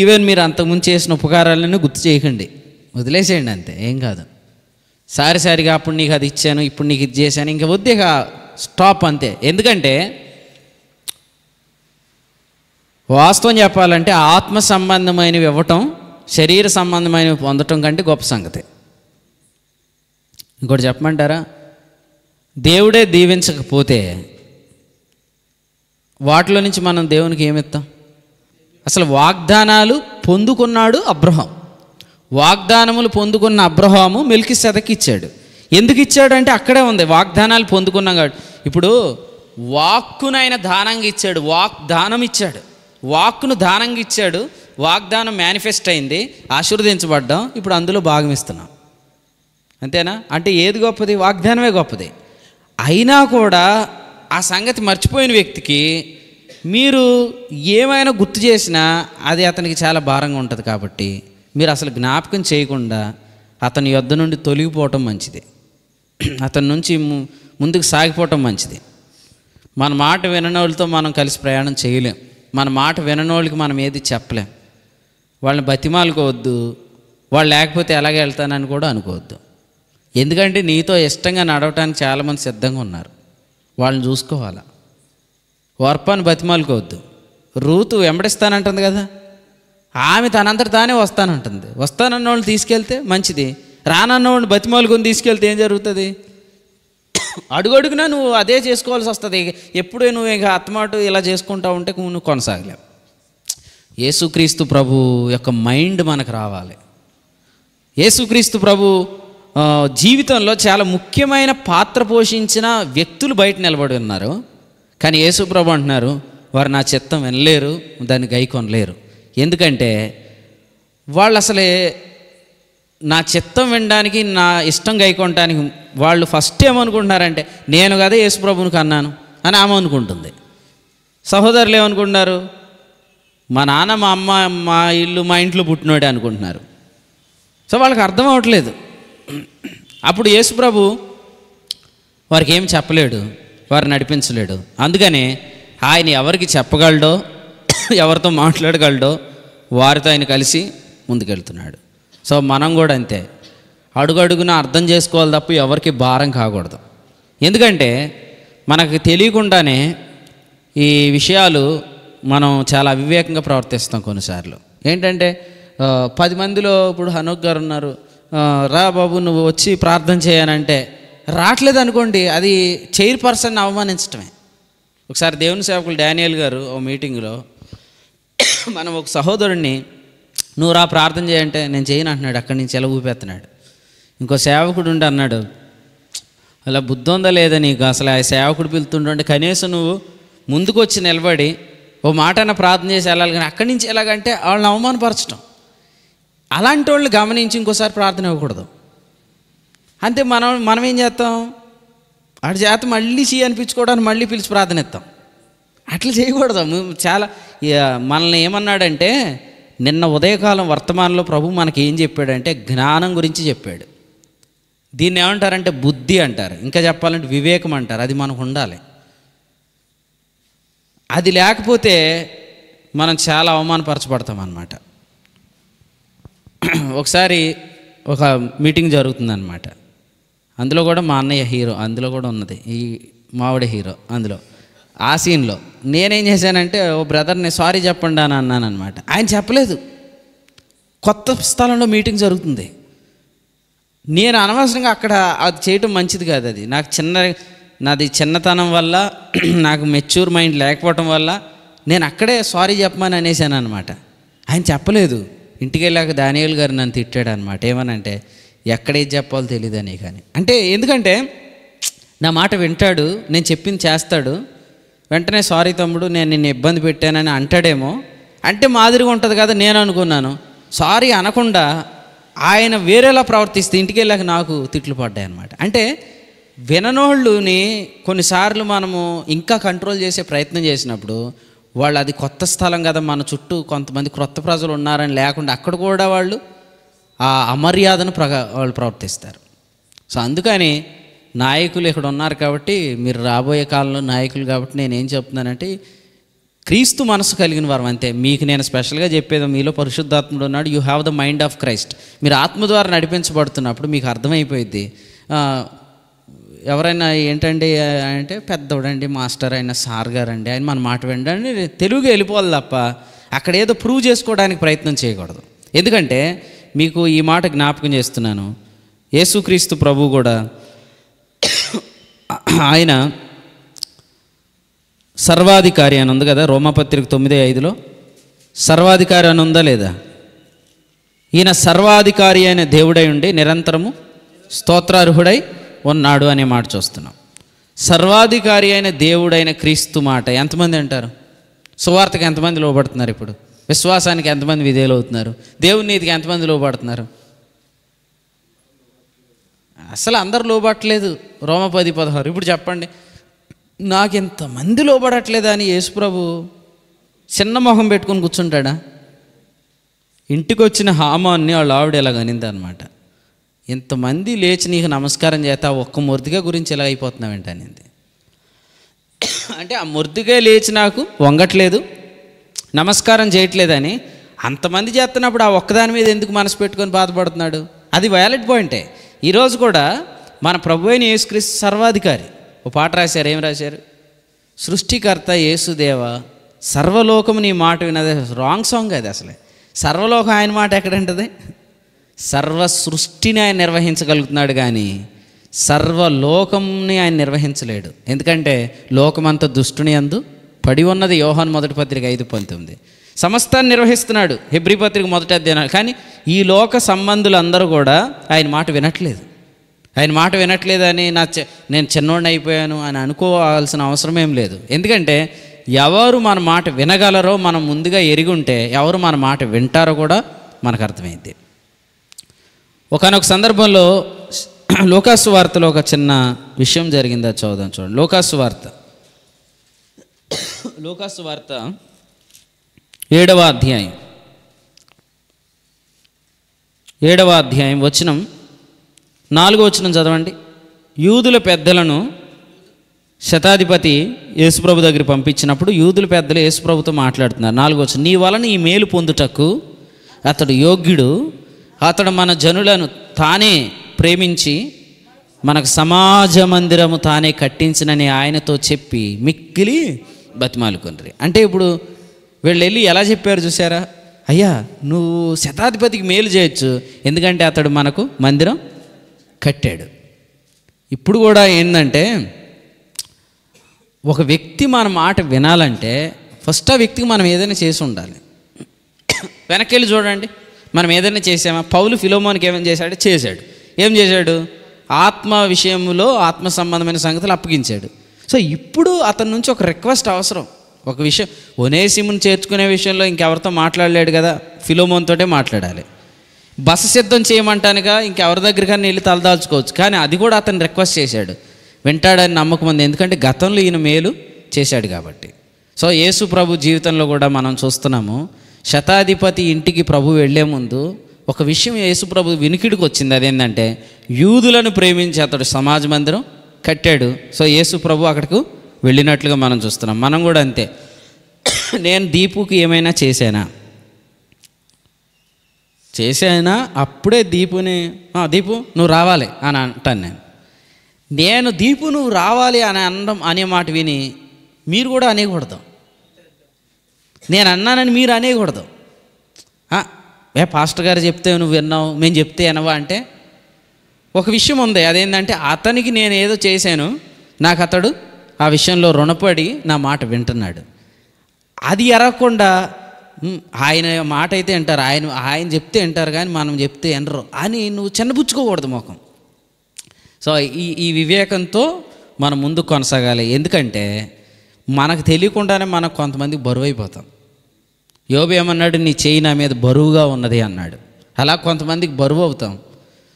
ఈవెన్ మీరు అంతకుముందు చేసిన ఉపకారాలను గుర్తు చేయకండి, వదిలేసేయండి, అంతే, ఏం కాదు. సారిగా అప్పుడు నీకు అది ఇచ్చాను, ఇప్పుడు నీకు ఇది చేశాను, ఇంకా వద్దే, స్టాప్, అంతే. ఎందుకంటే వాస్తవం చెప్పాలంటే ఆత్మ సంబంధమైనవి ఇవ్వటం శరీర సంబంధమైనవి పొందటం కంటే గొప్ప సంగతి. ఇంకోటి చెప్పమంటారా, దేవుడే దీవించకపోతే వాటిలో నుంచి మనం దేవునికి ఏమిస్తాం? అసలు వాగ్దానాలు పొందుకున్నాడు అబ్రహాం. వాగ్దానములు పొందుకున్న అబ్రహాము మెల్కీసెదెకుకి ఇచ్చాడు. ఎందుకు ఇచ్చాడు అంటే అక్కడే ఉంది, వాగ్దానాలు పొందుకున్నాం కాబట్టి. ఇప్పుడు వాక్కును ఆయన దానంగా ఇచ్చాడు, వాగ్దానం ఇచ్చాడు, వాక్కును దానంగా ఇచ్చాడు, వాగ్దానం మేనిఫెస్ట్ అయింది, ఆశీర్వదించబడ్డాం, ఇప్పుడు అందులో భాగం ఇస్తున్నాం, అంతేనా? అంటే ఏది గొప్పది? వాగ్దానమే గొప్పది. అయినా కూడా ఆ సంగతి మర్చిపోయిన వ్యక్తికి మీరు ఏమైనా గుర్తు చేసినా అది అతనికి చాలా భారంగా ఉంటుంది. కాబట్టి మీరు అసలు జ్ఞాపకం చేయకుండా అతని యొద్ద నుండి తొలగిపోవటం మంచిది, అతని నుంచి ముందుకు సాగిపోవటం మంచిది. మన మాట విననోళ్ళతో మనం కలిసి ప్రయాణం చేయలేం, మన మాట విననోళ్ళకి మనం ఏది చెప్పలేం. వాళ్ళని బతిమాలుకోవద్దు, వాళ్ళు లేకపోతే ఎలాగ వెళ్తానని కూడా అనుకోవద్దు. ఎందుకంటే నీతో ఇష్టంగా నడవటానికి చాలామంది సిద్ధంగా ఉన్నారు, వాళ్ళని చూసుకోవాలా. వర్పాన్ని బతిమాలుకోవద్దు. రూతు వెంబడిస్తానంటుంది కదా, ఆమె తనంతట తానే వస్తానంటుంది. వస్తానన్న వాళ్ళు తీసుకెళ్తే మంచిది, రానన్న వాడిని బతిమాలుకొని తీసుకెళ్తే ఏం జరుగుతుంది? అడుగడుగునా నువ్వు అదే చేసుకోవాల్సి వస్తుంది. ఎప్పుడే నువ్వు ఇక అత్తమాట ఇలా చేసుకుంటా ఉంటే నువ్వు కొనసాగలేవు. యేసుక్రీస్తు ప్రభు యొక్క మైండ్ మనకు రావాలి. యేసుక్రీస్తు ప్రభు జీవితంలో చాలా ముఖ్యమైన పాత్ర పోషించిన వ్యక్తులు బయట నిలబడి ఉన్నారు. కానీ యేసు ప్రభు అంటున్నారు, వారు నా చిత్తం వినలేరు, దాన్ని గైకొనలేరు. ఎందుకంటే వాళ్ళు అసలే నా చిత్తం వినడానికి, నా ఇష్టం గైకొనడానికి వాళ్ళు ఫస్ట్ ఏమనుకుంటున్నారంటే నేను కదా యేసు ప్రభువుని కన్నాను అని ఆమె అనుకుంటుంది. సహోదరులు ఏమనుకుంటున్నారు? మా నాన్న, మా అమ్మ, మా ఇల్లు, మా ఇంట్లో పుట్టినోడే అనుకుంటున్నారు. సో వాళ్ళకి అర్థం అవ్వట్లేదు. అప్పుడు యేసు ప్రభు వారికి ఏం చెప్పలేడు, వారు నడిపించలేడు. అందుకనే ఆయన ఎవరికి చెప్పగలడో, ఎవరితో మాట్లాడగలడో వారితో ఆయన కలిసి ముందుకెళ్తున్నాడు. సో మనం కూడా అంతే, అడుగడుగున అర్థం చేసుకోవాలి తప్ప ఎవరికి భారం కాకూడదు. ఎందుకంటే మనకు తెలియకుండానే ఈ విషయాలు మనం చాలా అవివేకంగా ప్రవర్తిస్తాం కొన్నిసార్లు. ఏంటంటే 10 మందిలో ఇప్పుడు హనోక్ గారు ఉన్నారు, రా బాబు నువ్వు వచ్చి ప్రార్థన చేయనంటే రావట్లేదు అనుకోండి, అది చైర్పర్సన్ అవమానించటమే. ఒకసారి దేవుని సేవకులు డానియల్ గారు ఓ మీటింగ్లో మనం ఒక సహోదరుడిని నువ్వు రా ప్రార్థన చేయంటే నేను చేయను అంటున్నాడు, అక్కడి నుంచి ఎలా ఊపేస్తున్నాడు. ఇంకో సేవకుడు ఉండి అన్నాడు, అలా బుద్ధి ఉందా లేదా నీకు, అసలు ఆ సేవకుడు పిలుతుంటే కనీసం నువ్వు ముందుకు వచ్చి నిలబడి ఓ మాటన ప్రార్థన చేసి వెళ్ళాలి, కానీ అక్కడి నుంచి ఎలాగంటే వాళ్ళని అవమానపరచడం. అలాంటి వాళ్ళు గమనించి ఇంకోసారి ప్రార్థన ఇవ్వకూడదు. అంతే. మనం ఏం చేస్తాం, వాడి చేత మళ్ళీ అనిపించుకోవడానికి మళ్ళీ పిలిచి ప్రార్థన ఇస్తాం. అట్లా చేయకూడదు. చాలా మనల్ని ఏమన్నాడంటే, నిన్న ఉదయకాలం వర్తమానంలో ప్రభు మనకి ఏం చెప్పాడంటే జ్ఞానం గురించి చెప్పాడు. దీన్ని ఏమంటారంటే బుద్ధి అంటారు, ఇంకా చెప్పాలంటే వివేకం అంటారు. అది మనకు ఉండాలి. అది లేకపోతే మనం చాలా అవమానపరచబడతాం అన్నమాట. ఒకసారి ఒక మీటింగ్ జరుగుతుందన్నమాట. అందులో కూడా మా అన్నయ్య హీరో, అందులో కూడా ఉన్నది ఈ మావిడ హీరో అందులో. ఆ సీన్లో నేనేం చేశానంటే, ఓ బ్రదర్ని సారీ చెప్పండి అని అన్నాను అనమాట. ఆయన చెప్పలేదు. కొత్త స్థలంలో మీటింగ్ జరుగుతుంది. నేను అనవసరంగా అక్కడ అది చేయటం మంచిది కాదు. అది నాది చిన్నతనం వల్ల, నాకు మెచ్యూర్ మైండ్ లేకపోవటం వల్ల నేను అక్కడే సారీ చెప్పమని అనేసాను అనమాట. ఆయన చెప్పలేదు. ఇంటికి వెళ్ళాక దానియేలు గారు నన్ను తిట్టాడు అనమాట. ఏమనంటే, ఎక్కడేది చెప్పాలో తెలియదని. కానీ అంటే ఎందుకంటే నా మాట వింటాడు, నేను చెప్పింది చేస్తాడు. వెంటనే సారీ తమ్ముడు, నేను నిన్ను ఇబ్బంది పెట్టానని అంటాడేమో, అంటే మాదిరిగా ఉంటుంది కదా నేను అనుకున్నాను. సారీ అనకుండా ఆయన వేరేలా ప్రవర్తిస్తే ఇంటికి వెళ్ళాక నాకు తిట్లు పడ్డాయి అనమాట. అంటే విననోళ్ళుని కొన్నిసార్లు మనము ఇంకా కంట్రోల్ చేసే ప్రయత్నం చేసినప్పుడు, వాళ్ళు అది కొత్త స్థలం కదా, మన చుట్టూ కొంతమంది క్రొత్త ప్రజలు ఉన్నారని లేకుండా అక్కడ కూడా వాళ్ళు ఆ అమర్యాదను వాళ్ళు ప్రవర్తిస్తారు. సో అందుకని నాయకులు ఇక్కడ ఉన్నారు కాబట్టి, మీరు రాబోయే కాలంలో నాయకులు కాబట్టి నేనేం చెప్తున్నానంటే, క్రీస్తు మనసు కలిగిన వారు అంతే. మీకు నేను స్పెషల్గా చెప్పేది, మీలో పరిశుద్ధాత్ముడు ఉన్నాడు, you have the mind of Christ. మీరు ఆత్మ ద్వారా నడిపించబడుతున్నప్పుడు మీకు అర్థమైపోయింది. ఎవరైనా ఏంటండి అంటే, పెద్దోడండి, మాస్టర్ అయినా, సార్ గారండి, ఆయన మన మాట వినండి, తెలుగుగా వెళ్ళిపోవాలి తప్ప అక్కడ ఏదో ప్రూవ్ చేసుకోవడానికి ప్రయత్నం చేయకూడదు. ఎందుకంటే మీకు ఈ మాట జ్ఞాపకం చేస్తున్నాను, యేసుక్రీస్తు ప్రభు కూడా ఆయన సర్వాధికారి అని ఉంది కదా, రోమాపత్రిక 9:5 సర్వాధికారి అని ఉందా లేదా? ఈయన సర్వాధికారి అయిన దేవుడై ఉండి నిరంతరము స్తోత్రార్హుడై ఉన్నాడు అనే మాట చూస్తున్నాం. సర్వాధికారి అయిన దేవుడైన క్రీస్తు మాట ఎంతమంది అంటారు? సువార్తకు ఎంతమంది లోబడుతున్నారు? ఇప్పుడు విశ్వాసానికి ఎంతమంది విధేయులు అవుతున్నారు? దేవుని నీతికి ఎంతమంది లోబడుతున్నారు? అసలు అందరు లోబట్టలేదు. రోమా 10:16. ఇప్పుడు చెప్పండి, నాకు ఇంతమంది లోబడట్లేదా అని యేసుప్రభు చిన్న మొహం పెట్టుకొని కూర్చుంటాడా? ఇంటికి వచ్చిన హామాన్ని వాళ్ళ ఆవిడ ఇలాగ అనింది అనమాట. ఇంతమంది లేచి నీకు నమస్కారం చేస్తా, ఒక్క ముర్దిగా గురించి ఇలా అయిపోతున్నావు ఏంటనింది. అంటే ఆ ముర్దిగా లేచి నాకు వంగట్లేదు, నమస్కారం చేయట్లేదని అంతమంది చేస్తున్నప్పుడు ఆ ఒక్కదాని మీద ఎందుకు మనసు పెట్టుకొని బాధపడుతున్నాడు? అది వ్యాలిడ్ పాయింటే. ఈరోజు కూడా మన ప్రభు అయిన యేసుక్రీస్తు సర్వాధికారి. ఓ పాట రాశారు, ఏం రాశారు? సృష్టికర్త యేసుదేవ సర్వలోకము నీ మాట వినది. రాంగ్ సాంగ్ అది. అసలే సర్వలోకం ఆయన మాట ఎక్కడంటది? సర్వ సృష్టిని ఆయన నిర్వహించగలుగుతున్నాడు కానీ సర్వలోకంని ఆయన నిర్వహించలేడు. ఎందుకంటే లోకమంతా దుష్టుని యందు పడి ఉన్నది. యోహాను 1:5-19 సమస్తాన్ని నిర్వహిస్తున్నాడు. హెబ్రీ పత్రిక 1వ అధ్యాయం. కానీ ఈ లోక సంబంధులందరూ కూడా ఆయన మాట వినట్లేదు. ఆయన మాట వినట్లేదని నేను చిన్నోడిని అయిపోయాను అని అనుకోవాల్సిన అవసరం ఏం లేదు. ఎందుకంటే ఎవరు మన మాట వినగలరో మనం ముందుగా ఎరిగి ఉంటే ఎవరు మన మాట వింటారో కూడా మనకు అర్థమైంది. ఒకానొక సందర్భంలో లూకాసు వార్తలో ఒక చిన్న విషయం జరిగింది, అది చదువుదాం చూడండి. లూకాసు వార్త 7వ అధ్యాయం 4వ వచనం చదవండి. యూదుల పెద్దలను శతాధిపతి యేసుప్రభు దగ్గర పంపించినప్పుడు యూదుల పెద్దలు యేసుప్రభుతో మాట్లాడుతున్నారు. 4వ వచనం, నీ వలన ఈ మేలు పొందుటకు అతడు యోగ్యుడు, అతడు మన జనులను తానే ప్రేమించి మనకు సమాజ మందిరము తానే కట్టించినని ఆయనతో చెప్పి మిక్కిలి బతిమాలుకొండ్రి. అంటే ఇప్పుడు వీళ్ళు వెళ్ళి ఎలా చెప్పారు చూసారా? అయ్యా నువ్వు శతాధిపతికి మేలు చేయొచ్చు, ఎందుకంటే అతడు మనకు మందిరం కట్టాడు. ఇప్పుడు కూడా ఏంటంటే ఒక వ్యక్తి మన మాట వినాలంటే ఫస్ట్ ఆ వ్యక్తికి మనం ఏదైనా చేసి ఉండాలి. వెనక్కి వెళ్ళి చూడండి, మనం ఏదైనా చేసామా? పౌలు ఫిలోమోనికి ఏమైనా చేశాడు? చేశాడు. ఏం చేశాడు? ఆత్మ విషయంలో ఆత్మ సంబంధమైన సంగతులు అప్పగించాడు. సో ఇప్పుడు అతని నుంచి ఒక రిక్వెస్ట్ అవసరం. ఒక విషయం, ఒనేసిమును చేర్చుకునే విషయంలో ఇంకెవరితో మాట్లాడలేడు కదా, ఫిలోమోన్తోటే మాట్లాడాలి. బస సిద్ధం చేయమంటానుగా ఇంకెవరి దగ్గరికన్నా వెళ్ళి తలదాల్చుకోవచ్చు, కానీ అది కూడా అతను రిక్వెస్ట్ చేశాడు. వింటాడని నమ్మకం ఉంది, ఎందుకంటే గతంలో ఈయన మేలు చేశాడు కాబట్టి. సో యేసు ప్రభు జీవితంలో కూడా మనం చూస్తున్నాము, శతాధిపతి ఇంటికి ప్రభు వెళ్లే ముందు ఒక విషయం యేసు ప్రభు వినికిడికి వచ్చింది. అదేంటంటే యూదులను ప్రేమించి అతడు సమాజ మందిరం కట్టాడు. సో యేసు ప్రభు అక్కడికి వెళ్ళినట్లుగా మనం చూస్తున్నాం. మనం కూడా అంతే. నేను దీపుకి ఏమైనా చేశానా అప్పుడే దీపుని దీపు నువ్వు రావాలి అని అంటాను. నేను దీపు నువ్వు రావాలి అని అనడం అనే మాట విని మీరు కూడా అనేకూడదు. నేను అన్నానని మీరు అనేకూడదు. పాస్టర్ గారు చెప్తే నువ్వు విన్నావు, మేము చెప్తే వినవా అంటే ఒక విషయం ఉంది. అదేంటంటే అతనికి నేను ఏదో చేశాను, నాకు అతడు ఆ విషయంలో రుణపడి నా మాట వింటున్నాడు. అది ఎరగకుండా ఆయన మాట అయితే వింటారు, ఆయన చెప్తే వింటారు కానీ మనం చెప్తే వినరు అని నువ్వు చిన్నపుచ్చుకోకూడదు ముఖం. సో ఈ వివేకంతో మనం ముందు కొనసాగాలి. ఎందుకంటే మనకు తెలియకుండానే మనకు కొంతమందికి బరువు అయిపోతాం. యోబు ఏమన్నాడు, నీ చేయి నా మీద బరువుగా ఉన్నది అన్నాడు. అలా కొంతమందికి బరువు అవుతాం.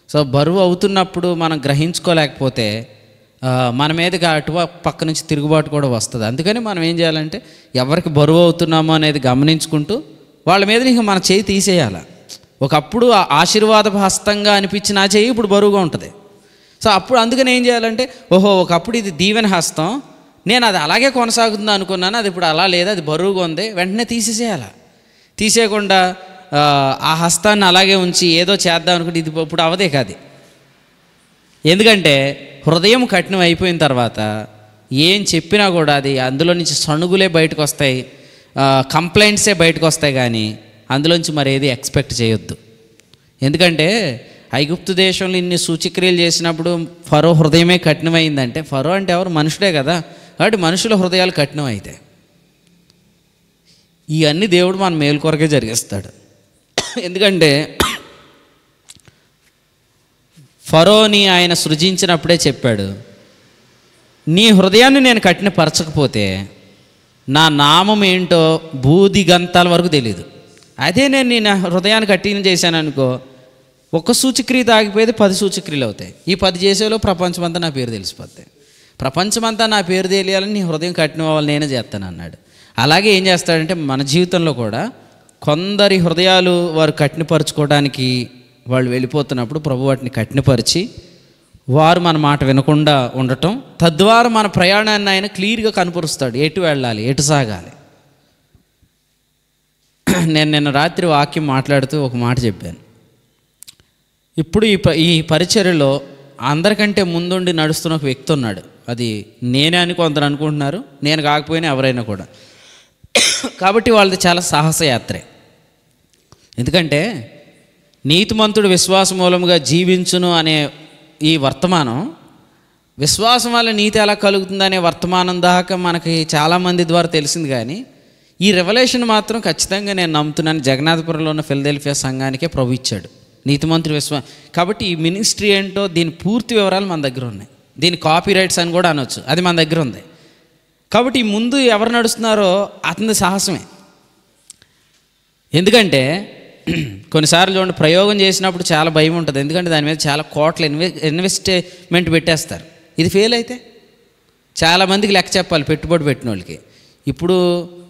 సో బరువు అవుతున్నప్పుడు మనం గ్రహించుకోలేకపోతే మన మీదకి అటు పక్క నుంచి తిరుగుబాటు కూడా వస్తుంది. అందుకని మనం ఏం చేయాలంటే ఎవరికి బరువు అవుతున్నామో అనేది గమనించుకుంటూ వాళ్ళ మీద నీకు మన చేయి తీసేయాలి. ఒకప్పుడు ఆశీర్వాదపు హస్తంగా అనిపించిన ఆ చేయి ఇప్పుడు బరువుగా ఉంటుంది. సో అప్పుడు అందుకని ఏం చేయాలంటే ఒకప్పుడు ఇది దీవెన హస్తం, నేను అది అలాగే కొనసాగుతుంది అనుకున్నాను, అది ఇప్పుడు అలా లేదు, అది బరువుగా ఉంది, వెంటనే తీసేసేయాలి. తీసేయకుండా ఆ హస్తాన్ని అలాగే ఉంచి ఏదో చేద్దాం అనుకుంటే ఇది ఇప్పుడు అవదే కాదు. ఎందుకంటే హృదయం కఠినం అయిపోయిన తర్వాత ఏం చెప్పినా కూడా అది అందులో నుంచి సణుగులే బయటకు వస్తాయి, కంప్లైంట్సే బయటకు వస్తాయి, కానీ అందులోంచి మరి ఏది ఎక్స్పెక్ట్ చేయొద్దు. ఎందుకంటే ఐగుప్తు దేశంలో ఇన్ని సూచక్రియలు చేసినప్పుడు ఫరో హృదయమే కఠినమైందంటే, ఫరో అంటే ఎవరు? మనుషుడే కదా. కాబట్టి మనుషుల హృదయాలు కఠినం అవుతాయి. ఇవన్నీ దేవుడు మన మేలు కొరకే జరిగిస్తాడు. ఎందుకంటే ఫరోని ఆయన సృజించినప్పుడే చెప్పాడు, నీ హృదయాన్ని నేను కఠినపరచకపోతే నా నామం ఏంటో బూదిగంతాల వరకు తెలియదు. అదే నేను నా హృదయాన్ని కఠినం చేశాను అనుకో, ఒక్క సూచక్రియ ఆగిపోయేది 10 సూచక్రియలు అవుతాయి. ఈ 10 చేసేలో ప్రపంచమంతా నా పేరు తెలిసిపోతాయి. ప్రపంచమంతా నా పేరు తెలియాలని నీ హృదయం కఠినం అవ్వాలి, నేనే చేస్తాను అన్నాడు. అలాగే ఏం చేస్తాడంటే మన జీవితంలో కూడా కొందరి హృదయాలు వారు కఠినపరచుకోవడానికి వాళ్ళు వెళ్ళిపోతున్నప్పుడు ప్రభు వాటిని కఠినపరిచి వారు మన మాట వినకుండా ఉండటం, తద్వారా మన ప్రయాణాన్ని ఆయన క్లియర్గా కనపరుస్తాడు, ఎటు వెళ్ళాలి, ఎటు సాగాలి. నేను నిన్న రాత్రి వాక్యం మాట్లాడుతూ ఒక మాట చెప్పాను. ఇప్పుడు ఈ పరిచర్యలో అందరికంటే ముందుండి నడుస్తున్న ఒక వ్యక్తి ఉన్నాడు. అది నేనే అని కొందరు అనుకుంటున్నారు, నేను కాకపోయినా ఎవరైనా కూడా. కాబట్టి వాళ్ళది చాలా సాహసయాత్రే. ఎందుకంటే నీతిమంతుడు విశ్వాస మూలముగా జీవించును అనే ఈ వర్తమానం, విశ్వాసం వల్ల నీతి ఎలా కలుగుతుందనే వర్తమానం దాకా మనకి చాలామంది ద్వారా తెలిసింది. కానీ ఈ రెవల్యూషన్ మాత్రం ఖచ్చితంగా నేను నమ్ముతున్నాను, జగన్నాథపురంలో ఉన్న ఫిలదెల్ఫియా సంఘానికే ప్రభు ఇచ్చాడు, నీతిమంతుడు కాబట్టి ఈ మినిస్ట్రీ ఏంటో దీని పూర్తి వివరాలు మన దగ్గర ఉన్నాయి. దీని కాపీ రైట్స్ అని కూడా అనొచ్చు, అది మన దగ్గర ఉంది. కాబట్టి ముందు ఎవరు నడుస్తున్నారో అతని సాహసమే. ఎందుకంటే కొన్నిసార్లు చూడండి, ప్రయోగం చేసినప్పుడు చాలా భయం ఉంటుంది. ఎందుకంటే దాని మీద చాలా కోట్ల ఇన్వెస్ట్మెంట్ పెట్టేస్తారు. ఇది ఫెయిల్ అయితే చాలామందికి లెక్క చెప్పాలి, పెట్టుబడి పెట్టిన వాళ్ళకి. ఇప్పుడు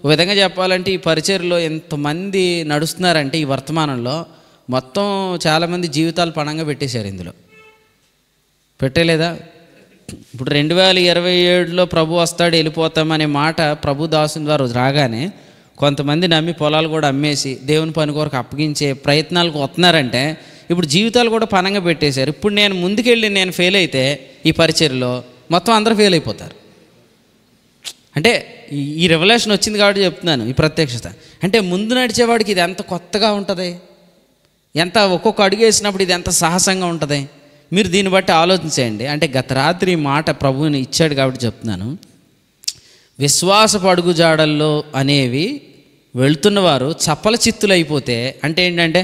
ఒక విధంగా చెప్పాలంటే ఈ పరిచర్లో ఎంతమంది నడుస్తున్నారంటే ఈ వర్తమానంలో మొత్తం చాలామంది జీవితాలు పణంగా పెట్టేశారు. ఇందులో పెట్టలేదా? ఇప్పుడు 2027లో ప్రభు వస్తాడు, వెళ్ళిపోతామనే మాట ప్రభు దాసుని ద్వారా రాగానే కొంతమంది నమ్మి పొలాలు కూడా అమ్మేసి దేవుని పని కొరకు అప్పగించే ప్రయత్నాలకు వస్తున్నారంటే ఇప్పుడు జీవితాలు కూడా పణంగా పెట్టేశారు. ఇప్పుడు నేను ముందుకెళ్ళి నేను ఫెయిల్ అయితే ఈ పరిచర్లో మొత్తం అందరూ ఫెయిల్ అయిపోతారు. అంటే ఈ రెవల్యూషన్ వచ్చింది కాబట్టి చెప్తున్నాను, ఈ ప్రత్యక్షత. అంటే ముందు నడిచేవాడికి ఇది ఎంత కొత్తగా ఉంటుంది, ఎంత ఒక్కొక్క అడుగు వేసినప్పుడు ఇది ఎంత సాహసంగా ఉంటుంది. మీరు దీన్ని బట్టి ఆలోచించేయండి. అంటే గత రాత్రి మాట ప్రభువుని ఇచ్చాడు కాబట్టి చెప్తున్నాను. విశ్వాసపు అడుగుజాడల్లో అనేవి వెళ్తున్నవారు చప్పల చిత్తులు అయిపోతే, అంటే ఏంటంటే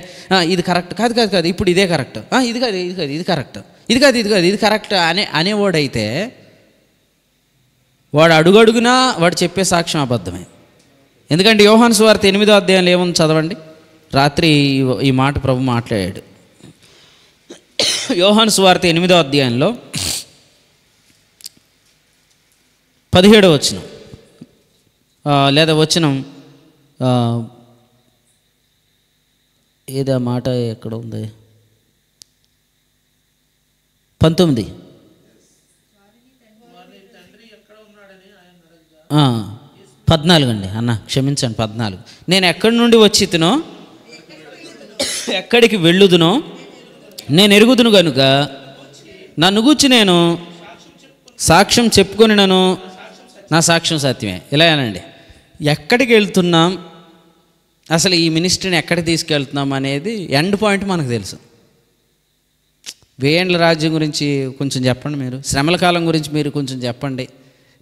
ఇది కరెక్ట్ కాదు కాదు కాదు ఇప్పుడు ఇదే కరెక్ట్, ఇది కాదు ఇది కాదు ఇది కరెక్ట్, ఇది కాదు ఇది కాదు ఇది కరెక్ట్ అనేవాడైతే వాడు అడుగడుగునా వాడు చెప్పే సాక్ష్యం అబద్ధమే. ఎందుకంటే యోహాను సువార్త 8వ అధ్యాయంలో ఏముంది చదవండి. రాత్రి ఈ మాట ప్రభు మాట్లాడాడు. యోహాను సువార్త 8వ అధ్యాయంలో 17వ వచనం లేదా వచనం ఏదా మాట ఎక్కడ ఉంది, 19 14 అండి అన్న, క్షమించండి 14. నేను ఎక్కడి నుండి వచ్చి తినో ఎక్కడికి వెళ్ళుదునో నేను ఎరుగుదును గనుక నన్ను గూర్చి నేను సాక్ష్యం చెప్పుకొని నన్ను నా సాక్ష్యం సత్యమే. ఇలా అనండి, ఎక్కడికి వెళ్తున్నాం, అసలు ఈ మినిస్ట్రీని ఎక్కడికి తీసుకెళ్తున్నాం అనేది ఎండ్ పాయింట్ మనకు తెలుసు. వేండ్ల రాజ్యం గురించి కొంచెం చెప్పండి, మీరు శ్రమల కాలం గురించి మీరు కొంచెం చెప్పండి,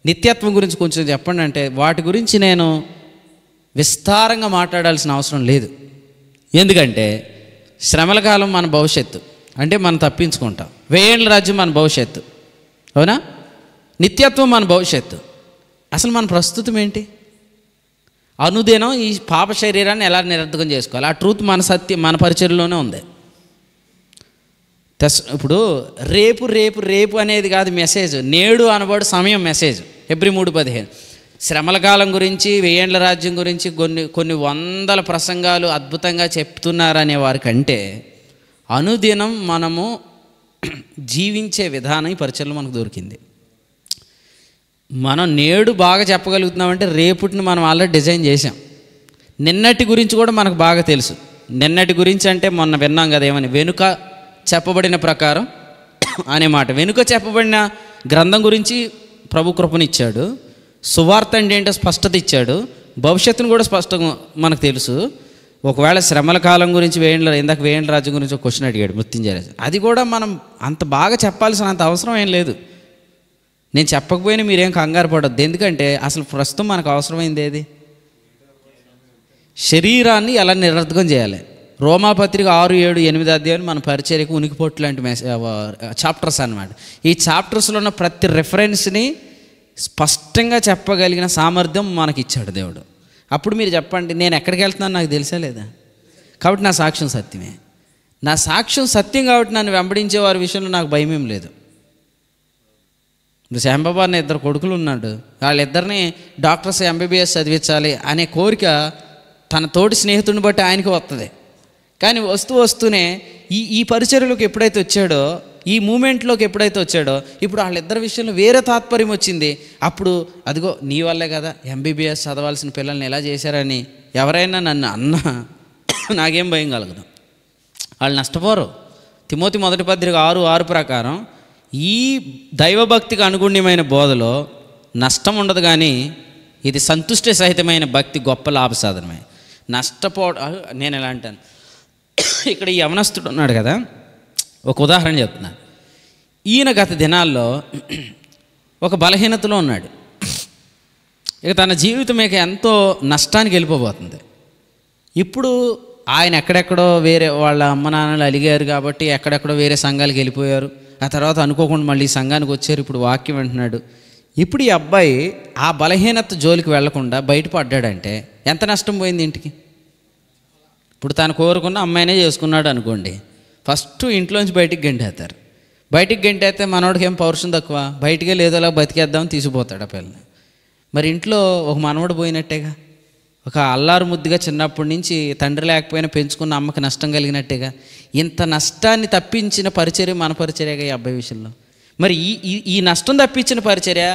నిత్యత్వం గురించి కొంచెం చెప్పండి అంటే వాటి గురించి నేను విస్తారంగా మాట్లాడాల్సిన అవసరం లేదు. ఎందుకంటే శ్రమల కాలం మన భవిష్యత్తు, అంటే మనం తప్పించుకుంటాం. వేండ్ల రాజ్యం మన భవిష్యత్తు, అవునా? నిత్యత్వం మన భవిష్యత్తు. అసలు మన ప్రస్తుతం ఏంటి? అనుదినం ఈ పాప శరీరాన్ని ఎలా నిరర్ధకం చేసుకోవాలి, ఆ ట్రూత్ మన సత్యం మన పరిచర్లోనే ఉంది. ఇప్పుడు రేపు రేపు రేపు అనేది కాదు మెసేజ్, నేడు అనబడు సమయం మెసేజ్. Hebrew 3:15 శ్రమల కాలం గురించి, వేండ్ల రాజ్యం గురించి కొన్ని వందల ప్రసంగాలు అద్భుతంగా చెప్తున్నారనే వారికంటే అనుదినం మనము జీవించే విధానం ఈ పరిచర్లో మనకు దొరికింది. మనం నేడు బాగా చెప్పగలుగుతున్నామంటే రేపుటిని మనం ఆల్రెడీ డిజైన్ చేసాం. నిన్నటి గురించి కూడా మనకు బాగా తెలుసు. నిన్నటి గురించి అంటే మొన్న విన్నాం కదా, ఏమని, వెనుక చెప్పబడిన ప్రకారం అనే మాట. వెనుక చెప్పబడిన గ్రంథం గురించి ప్రభు కృపనిచ్చాడు, సువార్త అంటే ఏంటో స్పష్టత ఇచ్చాడు, భవిష్యత్తును కూడా స్పష్టంగా మనకు తెలుసు. ఒకవేళ శ్రమల కాలం గురించి ఇందాక వేండ్ల రాజ్యం గురించి ఒక క్వశ్చన్ అడిగాడు మృత్యుంజయ రాజు. అది కూడా మనం అంత బాగా చెప్పాల్సినంత అవసరం ఏం లేదు. నేను చెప్పకపోయినా మీరేం కంగారు పడొద్దు. ఎందుకంటే అసలు ప్రస్తుతం మనకు అవసరమైంది ఏది? శరీరాన్ని ఎలా నిరర్ధకం చేయాలి. రోమాపత్రిక 6, 7, 8 అధ్యాయాలు మన పరిచర్యకు ఉనికిపోటు లాంటి చాప్టర్స్ అన్నమాట. ఈ చాప్టర్స్లో ఉన్న ప్రతి రెఫరెన్స్ని స్పష్టంగా చెప్పగలిగిన సామర్థ్యం మనకి ఇచ్చాడు దేవుడు. అప్పుడు మీరు చెప్పండి, నేను ఎక్కడికి వెళ్తున్నాను నాకు తెలుసా లేదా? కాబట్టి నా సాక్ష్యం సత్యమే. నా సాక్ష్యం సత్యం కాబట్టి నన్ను వెంబడించే వారి విషయంలో నాకు భయమేం లేదు. ఇప్పుడు శ్యాంబాబు అనే 2 కొడుకులు ఉన్నాడు, వాళ్ళిద్దరిని డాక్టర్స్ MBBS చదివించాలి అనే కోరిక తన తోటి స్నేహితుడిని బట్టి ఆయనకి వస్తుంది. కానీ వస్తూనే ఈ పరిచర్యలోకి ఎప్పుడైతే వచ్చాడో, ఈ మూమెంట్లోకి ఎప్పుడైతే వచ్చాడో, ఇప్పుడు వాళ్ళిద్దరి విషయంలో వేరే తాత్పర్యం వచ్చింది. అప్పుడు అదిగో నీ వల్లే కదా MBBS చదవాల్సిన పిల్లల్ని ఎలా చేశారని ఎవరైనా నన్ను అన్నా నాకేం భయం కలగదు. వాళ్ళు నష్టపోరు. తిమోతి 1 పత్రిక 6:6 ప్రకారం ఈ దైవభక్తికి అనుగుణ్యమైన బోధలో నష్టం ఉండదు, కానీ ఇది సంతుష్టి సహితమైన భక్తి గొప్ప లాభసాధనమే. నేను ఎలా అంటాను, ఇక్కడ ఈ యవనస్తుడు ఉన్నాడు కదా, ఒక ఉదాహరణ చెప్తున్నాను. ఈయన గత దినాల్లో ఒక బలహీనతలో ఉన్నాడు. ఇక తన జీవితం ఇక ఎంతో నష్టానికి వెళ్ళిపోబోతుంది. ఇప్పుడు ఆయన ఎక్కడెక్కడో వేరే వాళ్ళ అమ్మ నాన్నలు అలిగారు కాబట్టి ఎక్కడెక్కడో వేరే సంఘాలకు వెళ్ళిపోయారు. ఆ తర్వాత అనుకోకుండా మళ్ళీ ఈ సంఘానికి వచ్చారు, ఇప్పుడు వాక్యం వింటున్నాడు. ఇప్పుడు ఈ అబ్బాయి ఆ బలహీనత జోలికి వెళ్లకుండా బయటపడ్డాడంటే ఎంత నష్టం పోయింది ఇంటికి. ఇప్పుడు తను కోరుకున్న అమ్మాయినే చేసుకున్నాడు అనుకోండి, ఫస్ట్ ఇంట్లోంచి బయటికి గంటేస్తారు. బయటికి గంటేస్తే మనోడికి ఏం పౌరుషం తక్కువ, బయటికే లేదోలా బతికేద్దామని తీసుకుపోతాడు ఆ పిల్లని. మరి ఇంట్లో ఒక మనవడు పోయినట్టేగా, ఒక అల్లారు ముద్దుగా చిన్నప్పటి నుంచి తండ్రి లేకపోయినా పెంచుకున్న అమ్మకి నష్టం కలిగినట్టేగా. ఇంత నష్టాన్ని తప్పించిన పరిచర్య మన పరిచర్యగా ఈ అబ్బాయి విషయంలో. మరి ఈ నష్టం తప్పించిన పరిచర్య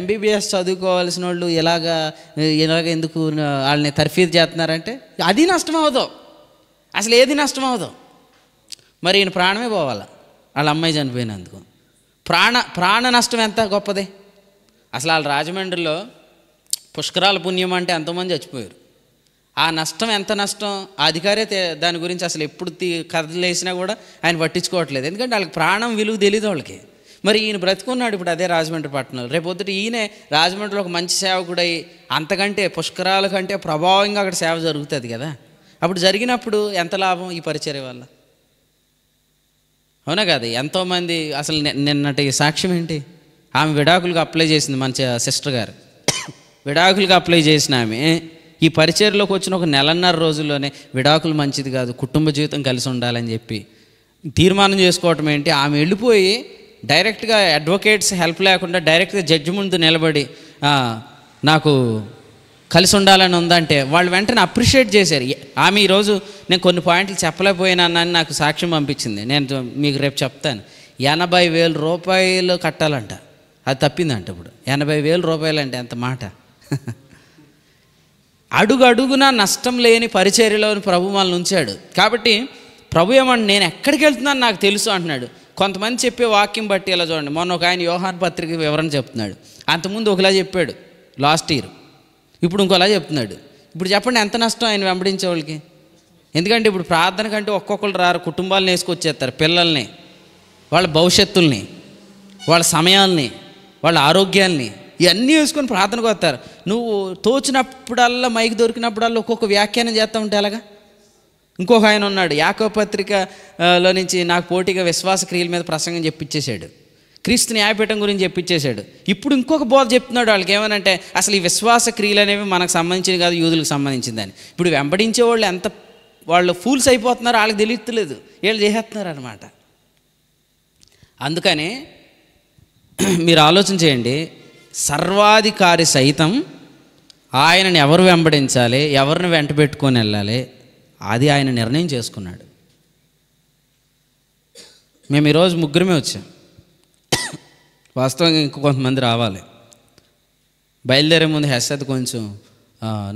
MBBS చదువుకోవాల్సిన వాళ్ళు ఇలాగ ఎందుకు వాళ్ళని తర్ఫీదు చేస్తున్నారంటే అది నష్టం అవ్వదు, అసలు ఏది నష్టం అవ్వదు. మరి ఈయన ప్రాణమే పోవాలి వాళ్ళ అమ్మాయి చనిపోయినందుకు. ప్రాణ నష్టం ఎంత గొప్పది. అసలు వాళ్ళ రాజమండ్రిలో పుష్కరాల పుణ్యం అంటే ఎంతోమంది చచ్చిపోయారు. ఆ నష్టం ఎంత నష్టం, ఆ అధికారే దాని గురించి అసలు ఎప్పుడు కథలేసినా కూడా ఆయన పట్టించుకోవట్లేదు. ఎందుకంటే వాళ్ళకి ప్రాణం విలువ తెలియదు వాళ్ళకి. మరి ఈయన బ్రతుకున్నాడు ఇప్పుడు అదే రాజమండ్రి పట్టణంలో. రేపొద్దుట ఈయనే రాజమండ్రిలో ఒక మంచి సేవకుడై అంతకంటే పుష్కరాల కంటే ప్రభావంగా అక్కడ సేవ జరుగుతుంది కదా. అప్పుడు జరిగినప్పుడు ఎంత లాభం ఈ పరిచర్య వల్ల, అవునా కాదు? ఎంతోమంది అసలు నిన్నటి సాక్ష్యం ఏంటి, ఆమె విడాకులకు అప్లై చేసింది, మన సిస్టర్ గారు విడాకులకు అప్లై చేసిన ఆమె ఈ పరిచర్యలోకి వచ్చిన ఒక 1.5 రోజుల్లోనే విడాకులు మంచిది కాదు, కుటుంబ జీవితం కలిసి ఉండాలని చెప్పి తీర్మానం చేసుకోవటం ఏంటి. ఆమె వెళ్ళిపోయి డైరెక్ట్గా అడ్వకేట్స్ హెల్ప్ లేకుండా డైరెక్ట్గా జడ్జి ముందు నిలబడి నాకు కలిసి ఉండాలని ఉందంటే వాళ్ళు వెంటనే అప్రిషియేట్ చేశారు. ఆమె ఈరోజు నేను కొన్ని పాయింట్లు చెప్పలేకపోయినానని నాకు సాక్ష్యం పంపించింది. నేను మీకు రేపు చెప్తాను. 80,000 రూపాయలు కట్టాలంట, అది తప్పిందంట. ఇప్పుడు 80,000 రూపాయలు అంటే ఎంత మాట. అడుగున నష్టం లేని పరిచర్యలో ప్రభు మనల్ని ఉంచాడు. కాబట్టి ప్రభు ఏమన్నా నేను ఎక్కడికి వెళ్తున్నాను నాకు తెలుసు అంటున్నాడు. కొంతమంది చెప్పే వాక్యం బట్టి ఇలా చూడండి. మొన్న ఒక ఆయన యోహాను పత్రిక వివరణ చెప్తున్నాడు. అంతకుముందు ఒకలా చెప్పాడు, లాస్ట్ ఇయర్. ఇప్పుడు ఇంకోలా చెప్తున్నాడు. ఇప్పుడు చెప్పండి ఎంత నష్టం ఆయన వెంబడించే వాళ్ళకి. ఎందుకంటే ఇప్పుడు ప్రార్థన కంటే ఒక్కొక్కరు రారు, కుటుంబాలను వేసుకొచ్చేస్తారు, పిల్లల్ని, వాళ్ళ భవిష్యత్తుల్ని, వాళ్ళ సమయాల్ని, వాళ్ళ ఆరోగ్యాల్ని ఇవన్నీ వేసుకొని ప్రార్థనకు వస్తారు. నువ్వు తోచినప్పుడల్లా మైక్ దొరికినప్పుడల్లా ఒక్కొక్క వ్యాఖ్యానం చేస్తూ ఉంటే ఎలాగా? ఇంకొక ఆయన ఉన్నాడు, యాకోబు పత్రికలో నుంచి నాకు పోటీగా విశ్వాస క్రియల మీద ప్రసంగం చెప్పించేశాడు, క్రీస్తు న్యాయపీఠం గురించి చెప్పించేశాడు. ఇప్పుడు ఇంకొక బోధ చెప్తున్నాడు వాళ్ళకి, ఏమనంటే అసలు ఈ విశ్వాస క్రియలు అనేవి మనకు సంబంధించినవి కాదు, యూదులకు సంబంధించిందని. ఇప్పుడు వెంబడించే వాళ్ళు ఎంత వాళ్ళు ఫూల్స్ అయిపోతున్నారు, వాళ్ళకి తెలియట్లేదు, వీళ్ళు చేసేస్తున్నారు అనమాట. అందుకని మీరు ఆలోచన చేయండి, సర్వాధికారి సైతం ఆయనని ఎవరు వెంబడించాలి, ఎవరిని వెంట పెట్టుకొని వెళ్ళాలి, అది ఆయన నిర్ణయం చేసుకున్నాడు. మేము ఈరోజు ముగ్గురమే వచ్చాం, వాస్తవంగా ఇంకో కొంతమంది రావాలి. బయలుదేరే ముందు హెస్సత్ కొంచెం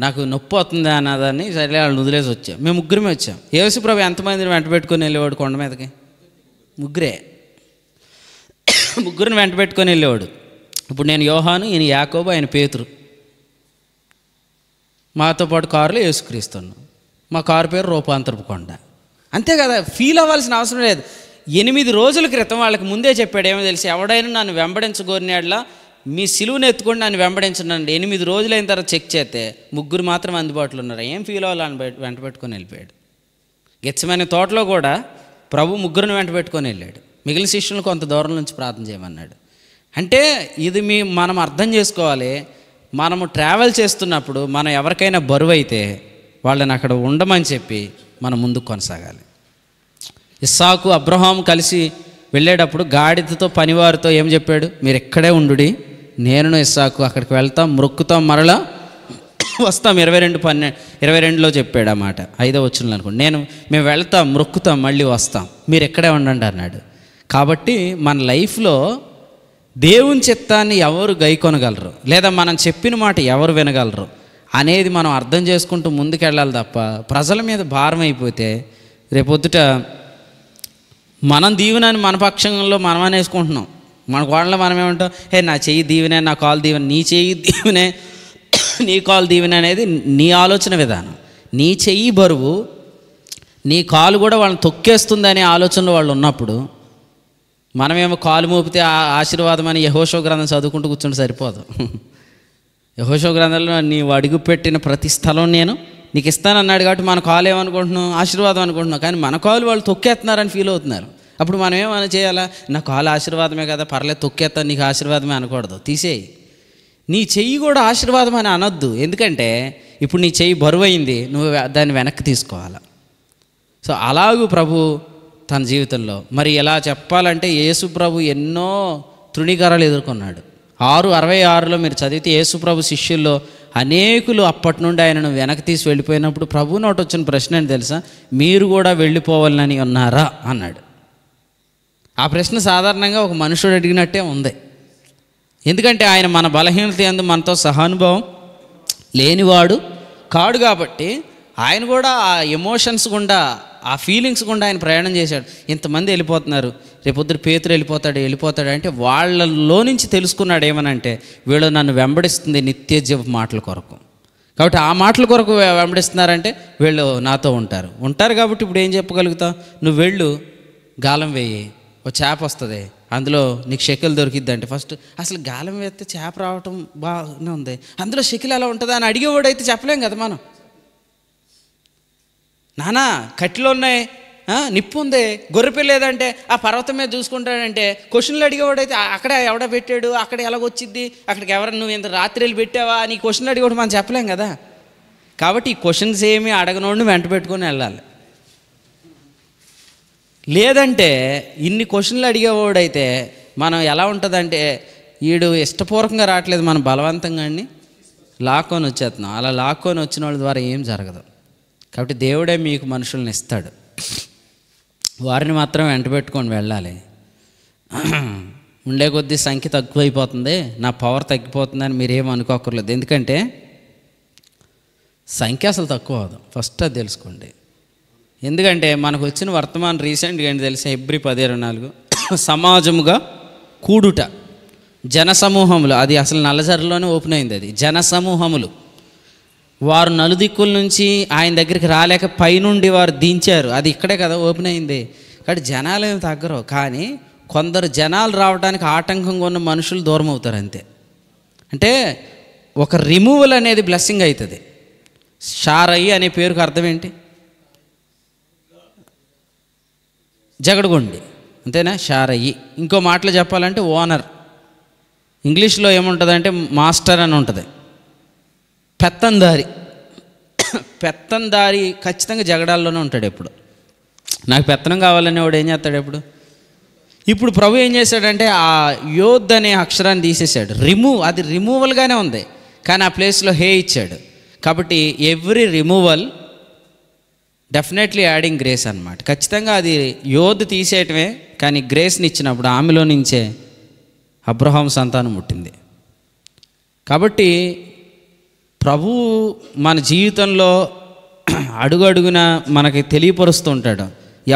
నాకు నొప్పి అవుతుంది అన్నదాన్ని సరే వాళ్ళని వదిలేసి వచ్చాం. మేము ముగ్గురమే వచ్చాం. యేసు ప్రభు ఎంతమందిని వెంట పెట్టుకొని వెళ్ళేవాడు కొండ మీదకి? ముగ్గురే, ముగ్గురిని వెంట పెట్టుకొని వెళ్ళేవాడు. ఇప్పుడు నేను యోహాను, ఈయన యాకోబు, ఆయన పేతురు. మాతో పాటు కారులో యేసుక్రీస్తున్నాం. మా కారు పేరు రూపాంతరపు కొండ. అంతే కదా, ఫీల్ అవ్వాల్సిన అవసరం లేదు. 8 రోజుల క్రితం వాళ్ళకి ముందే చెప్పాడు, ఏమో తెలిసి, ఎవడైనా నన్ను వెంబడించగోరినాడ్లా మీ సిలువను ఎత్తుకొని నన్ను వెంబడించండి. 8 రోజులైన తర్వాత చెక్ చేస్తే ముగ్గురు మాత్రం అందుబాటులో ఉన్నారు. ఏం ఫీల్ అవ్వాలని వెంట పెట్టుకొని వెళ్ళిపోయాడు. గెత్సేమనే తోటలో కూడా ప్రభు ముగ్గురిని వెంట పెట్టుకొని వెళ్ళాడు. మిగిలిన శిష్యులను కొంత దూరం నుంచి ప్రార్థన చేయమన్నాడు. అంటే ఇది మనం అర్థం చేసుకోవాలి. మనము ట్రావెల్ చేస్తున్నప్పుడు మనం ఎవరికైనా బరువు అయితే వాళ్ళని అక్కడ ఉండమని చెప్పి మనం ముందుకు కొనసాగాలి. ఇస్సాకు అబ్రహాం కలిసి వెళ్ళేటప్పుడు గాడిదతో పనివారితో ఏం చెప్పాడు? మీరు ఇక్కడే ఉండుడి, నేను ఇస్సాకు అక్కడికి వెళ్తాం, మొక్కుతాం, మరలా వస్తాం. 22:12 చెప్పాడు ఆ మాట, 5వ వచనంలో అనుకోండి. మేము వెళ్తాం, మొక్కుతాం, మళ్ళీ వస్తాం, మీరు ఇక్కడే ఉండండి అన్నాడు. కాబట్టి మన లైఫ్లో దేవుని చిత్తాన్ని ఎవరు గైకొనగలరు, లేదా మనం చెప్పిన మాట ఎవరు వినగలరు అనేది మనం అర్థం చేసుకుంటూ ముందుకెళ్ళాలి తప్ప ప్రజల మీద భారం అయిపోతే రేపొద్దుట మనం దీవెనని మన పక్షంలో మనం అనేసుకుంటున్నాం. మన కోడలో మనం ఏమంటాం, నా చెయ్యి దీవెనే, నా కాలు దీవెన, నీ చెయ్యి దీవెనే, నీ కాలు దీవెన అనేది నీ ఆలోచన విధానం. నీ చెయ్యి బరువు, నీ కాలు కూడా వాళ్ళని తొక్కేస్తుంది అనే ఆలోచనలో వాళ్ళు ఉన్నప్పుడు మనమేమో కాలు మోపితే ఆశీర్వాదం అని యెహోషువ గ్రంథం చదువుకుంటూ కూర్చుంటే సరిపోదు. యెహోషువ గ్రంథంలో నీవు అడుగు పెట్టిన ప్రతి స్థలం నేను నీకు ఇస్తానన్నాడు. కాబట్టి మన కాలు ఏమనుకుంటున్నాం? ఆశీర్వాదం అనుకుంటున్నాం. కానీ మన కాలు వాళ్ళు తొక్కేస్తున్నారని ఫీల్ అవుతున్నారు. అప్పుడు మనం ఏమైనా చేయాలా? నా కాలు ఆశీర్వాదమే కదా, పర్లేదు తొక్కేస్తాను, నీకు ఆశీర్వాదమే అనకూడదు, తీసేయి. నీ చెయ్యి కూడా ఆశీర్వాదం అని అనొద్దు. ఎందుకంటే ఇప్పుడు నీ చెయ్యి బరువైంది, నువ్వు దాన్ని వెనక్కి తీసుకోవాలి. సో అలాగూ ప్రభు తన జీవితంలో మరి ఎలా చెప్పాలంటే యేసు ప్రభు ఎన్నో తృణీకారాలు ఎదుర్కొన్నాడు. 6:66 మీరు చదివితే యేసు ప్రభు శిష్యుల్లో అనేకులు అప్పటి నుండి ఆయనను వెనక్కి తీసి వెళ్ళిపోయినప్పుడు ప్రభు నోట వచ్చిన ప్రశ్న ఏంటి తెలుసా? మీరు కూడా వెళ్ళిపోవాలని ఉన్నారా అన్నాడు. ఆ ప్రశ్న సాధారణంగా ఒక మనుషుడు అడిగినట్టే ఉంది. ఎందుకంటే ఆయన మన బలహీనత యందు మనతో సహానుభవం లేనివాడు కాడు. కాబట్టి ఆయన కూడా ఆ ఎమోషన్స్ గుండా, ఆ ఫీలింగ్స్ గుండా ఆయన ప్రయాణం చేశాడు. ఇంతమంది వెళ్ళిపోతున్నారు, రేపొద్దు పేతురు వెళ్ళిపోతాడు అంటే వాళ్ళలో నుంచి తెలుసుకున్నాడు ఏమనంటే, వీళ్ళు నన్ను వెంబడిస్తుంది నిత్య జీవ మాటల కొరకు. కాబట్టి ఆ మాటల కొరకు వెంబడిస్తున్నారంటే వీళ్ళు నాతో ఉంటారు కాబట్టి ఇప్పుడు ఏం చెప్పగలుగుతావు? నువ్వు వెళ్ళు, గాలం వేయి, ఓ చేప వస్తుంది, అందులో నీకు షెకిల్ దొరికిద్ది అంటే ఫస్ట్ అసలు గాలం వేస్తే చేప రావటం బాగానే ఉంది, అందులో షెకిల్ ఎలా ఉంటుందా అని అడిగేవాడైతే చెప్పలేం కదా మనం. నానా కట్టెలు ఉన్నాయి, నిప్పు ఉంది, గొర్రెపిల్ల లేదంటే ఆ పర్వతం మీద చూసుకుంటాడంటే క్వశ్చన్లు అడిగేవాడైతే అక్కడ ఎవడ పెట్టాడు, అక్కడ ఎలాగొచ్చిద్ది, అక్కడికి ఎవరైనా నువ్వు ఇంత రాత్రి వెళ్ళి పెట్టావా అని క్వశ్చన్లు అడిగేవాడు మనం చెప్పలేం కదా. కాబట్టి ఈ క్వశ్చన్స్ ఏమి అడగనోడిని వెంట పెట్టుకొని వెళ్ళాలి. లేదంటే ఇన్ని క్వశ్చన్లు అడిగేవాడైతే మనం ఎలా ఉంటుందంటే వీడు ఇష్టపూర్వకంగా రావట్లేదు, మనం బలవంతంగా లాక్కొని వచ్చేస్తున్నాం. అలా లాక్కొని వచ్చిన వాళ్ళ ద్వారా ఏం జరగదు. కాబట్టి దేవుడే మీకు మనుషుల్ని ఇస్తాడు, వారిని మాత్రం వెంట పెట్టుకొని వెళ్ళాలి. ఉండే కొద్దీ సంఖ్య తక్కువైపోతుంది, నా పవర్ తగ్గిపోతుందని మీరేం అనుకోకర్లేదు. ఎందుకంటే సంఖ్య అసలు తక్కువ అవదు, ఫస్ట్ అది తెలుసుకోండి. ఎందుకంటే మనకు వచ్చిన వర్తమానం రీసెంట్గా ఏంటి తెలిసి Hebరీ 10:24 సమాజముగా కూడుట. జనసమూహములు, అది అసలు నల్లజర్రలోనే ఓపెన్ అయింది. అది జనసమూహములు వారు నలుదిక్కుల నుంచి ఆయన దగ్గరికి రాలేక పైనుండి వారు దించారు. అది ఇక్కడే కదా ఓపెన్ అయింది. కాబట్టి జనాలు ఏమి తగ్గరు, కానీ కొందరు జనాలు రావడానికి ఆటంకంగా ఉన్న మనుషులు దూరం అవుతారు అంతే. అంటే ఒక రిమూవల్ అనేది బ్లెస్సింగ్ అవుతుంది. షారయ్యి అనే పేరుకు అర్థం ఏంటి? జగడగొండి, అంతేనా? షారయ్యి. ఇంకో మాటలో చెప్పాలంటే ఓనర్. ఇంగ్లీష్లో ఏముంటుందంటే మాస్టర్ అని ఉంటుంది. పెత్తందారి. పెత్తందారి ఖచ్చితంగా జగడాల్లోనే ఉంటాడు ఎప్పుడు. నాకు పెత్తనం కావాలనే వాడు ఏం చేస్తాడు ఎప్పుడు? ఇప్పుడు ప్రభు ఏం చేశాడంటే ఆ యోధ్ అనే అక్షరాన్ని తీసేశాడు. అది రిమూవల్గానే ఉంది, కానీ ఆ ప్లేస్లో హే ఇచ్చాడు. కాబట్టి every removal definitely adding grace అన్నమాట. ఖచ్చితంగా అది యోధ్ తీసేయటమే, కానీ గ్రేస్ని ఇచ్చినప్పుడు ఆమెలో నుంచే అబ్రహాం సంతానం పుట్టింది. కాబట్టి ప్రభు మన జీవితంలో అడుగడుగున మనకి తెలియపరుస్తూ ఉంటాడు.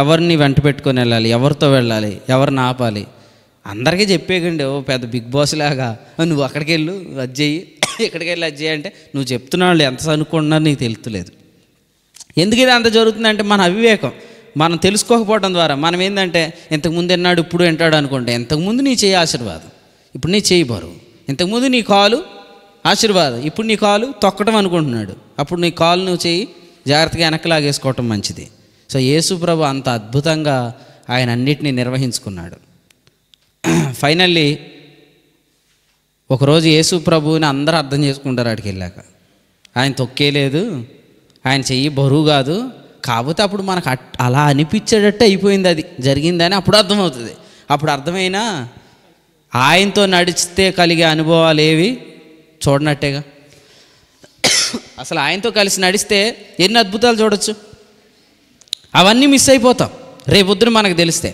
ఎవరిని వెంట పెట్టుకొని వెళ్ళాలి, ఎవరితో వెళ్ళాలి, ఎవరిని ఆపాలి. అందరికీ చెప్పేకండి, ఓ పెద్ద బిగ్ బాస్ లాగా నువ్వు అక్కడికి వెళ్ళు అది చెయ్యి, ఇక్కడికి వెళ్ళి అది చేయి అంటే నువ్వు చెప్తున్న వాళ్ళు ఎంత అనుకుంటున్నారో నీకు తెలుస్తలేదు. ఎందుకు ఇది అంత జరుగుతుందంటే మన అవివేకం, మనం తెలుసుకోకపోవడం ద్వారా. మనం ఏంటంటే ఇంతకుముందు ఎన్నాడు ఇప్పుడు వింటాడు అనుకుంటే, ఇంతకుముందు నీ చేయి ఆశీర్వాదం, ఇప్పుడు నీ చేయి బరువు. ఇంతకుముందు నీ కాలు ఆశీర్వాదం, ఇప్పుడు నీ కాలు తొక్కడం అనుకుంటున్నాడు. అప్పుడు నీ కాలు నువ్వు చేయి జాగ్రత్తగా వెనక్కి లాగేసుకోవటం మంచిది. సో యేసు ప్రభు అంత అద్భుతంగా ఆయన అన్నిటినీ నిర్వహించుకున్నాడు. ఫైనల్లీ ఒకరోజు యేసు ప్రభువుని అందరూ అర్థం చేసుకుంటారు. అక్కడికి వెళ్ళాక ఆయన తొక్కేలేదు, ఆయన చెయ్యి బరువు కాదు. కాకపోతే అప్పుడు మనకు అలా అనిపించేటట్టు అయిపోయింది, అది జరిగిందని అప్పుడు అర్థమవుతుంది. అప్పుడు అర్థమైనా ఆయనతో నడిస్తే కలిగే అనుభవాలు ఏవి చూడనట్టేగా. అసలు ఆయనతో కలిసి నడిస్తే ఎన్ని అద్భుతాలు చూడొచ్చు, అవన్నీ మిస్ అయిపోతాం రేపొద్దున మనకు తెలిస్తే.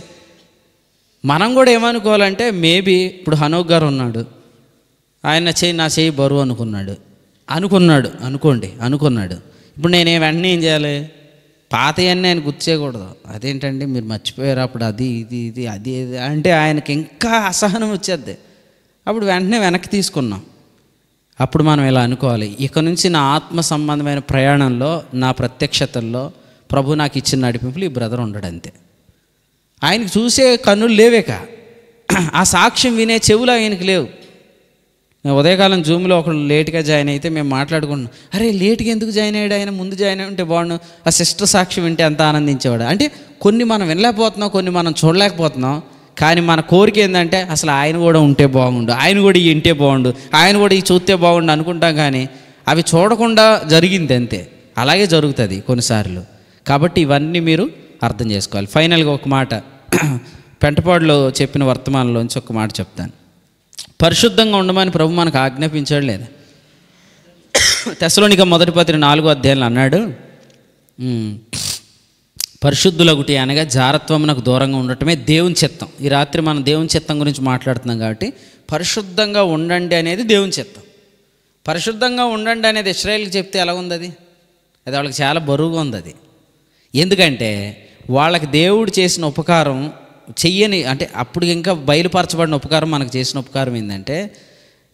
మనం కూడా ఏమనుకోవాలంటే, మేబీ ఇప్పుడు హనోక్ గారు ఉన్నాడు, ఆయన నా చేయి బరువు అనుకున్నాడు. ఇప్పుడు నేను వెంటనే ఏం చేయాలి? పాతయన్నీ ఆయన గుర్తు చేయకూడదు. అదేంటండి మీరు మర్చిపోయారు అప్పుడు అది ఇది అది అంటే ఆయనకి ఇంకా అసహనం వచ్చేద్ది. అప్పుడు వెంటనే వెనక్కి తీసుకున్నాం. అప్పుడు మనం ఇలా అనుకోవాలి, ఇక నుంచి నా ఆత్మ సంబంధమైన ప్రయాణంలో, నా ప్రత్యక్షతల్లో ప్రభు నాకు ఇచ్చిన నడిపింపులు ఈ బ్రదర్ ఉండడు అంతే. ఆయనకు చూసే కన్నులు లేవేక, ఆ సాక్ష్యం వినే చెవులు ఆయనకి లేవు. ఉదయకాలం జూమ్లో ఒకళ్ళు లేట్గా జాయిన్ అయితే మేము మాట్లాడుకుంటున్నాం, అరే లేట్గా ఎందుకు జాయిన్ అయ్యాడు, ఆయన ముందు జాయిన్ అయ్యి ఉంటే బాగుండు, ఆ సిస్టర్ సాక్ష్యం వింటే ఎంత ఆనందించేవాడు. అంటే కొన్ని మనం వినలేకపోతున్నాం, కొన్ని మనం చూడలేకపోతున్నాం. కానీ మన కోరిక ఏంటంటే అసలు ఆయన కూడా ఉంటే బాగుండు, ఆయన కూడా ఈ ఇంటే బాగుండు, ఆయన కూడా ఈ చూస్తే బాగుండు అనుకుంటాం. కానీ అవి చూడకుండా జరిగింది అంతే. అలాగే జరుగుతుంది కొన్నిసార్లు. కాబట్టి ఇవన్నీ మీరు అర్థం చేసుకోవాలి. ఫైనల్గా ఒక మాట, పెంటపాడులో చెప్పిన వర్తమానంలోంచి ఒక మాట చెప్తాను. పరిశుద్ధంగా ఉండమని ప్రభు మనకు ఆజ్ఞాపించాడు లేదా? తెస్సలోనిక మొదటి పత్రిక 4వ అధ్యాయంలో అన్నాడు, పరిశుద్ధులగుటి అనగా జారత్వమునకు దూరంగా ఉండటమే దేవుని చిత్తం. ఈ రాత్రి మనం దేవుని చిత్తం గురించి మాట్లాడుతున్నాం కాబట్టి పరిశుద్ధంగా ఉండండి అనేది దేవుని చిత్తం. పరిశుద్ధంగా ఉండండి అనేది ఇశ్రాయేలుకి చెప్తే ఎలా ఉంది? అది వాళ్ళకి చాలా బరువుగా ఉంది. అది ఎందుకంటే వాళ్ళకి దేవుడు చేసిన ఉపకారం చెయ్యని, అంటే అప్పుడు ఇంకా బయలుపరచబడిన ఉపకారం మనకు చేసిన ఉపకారం ఏంటంటే,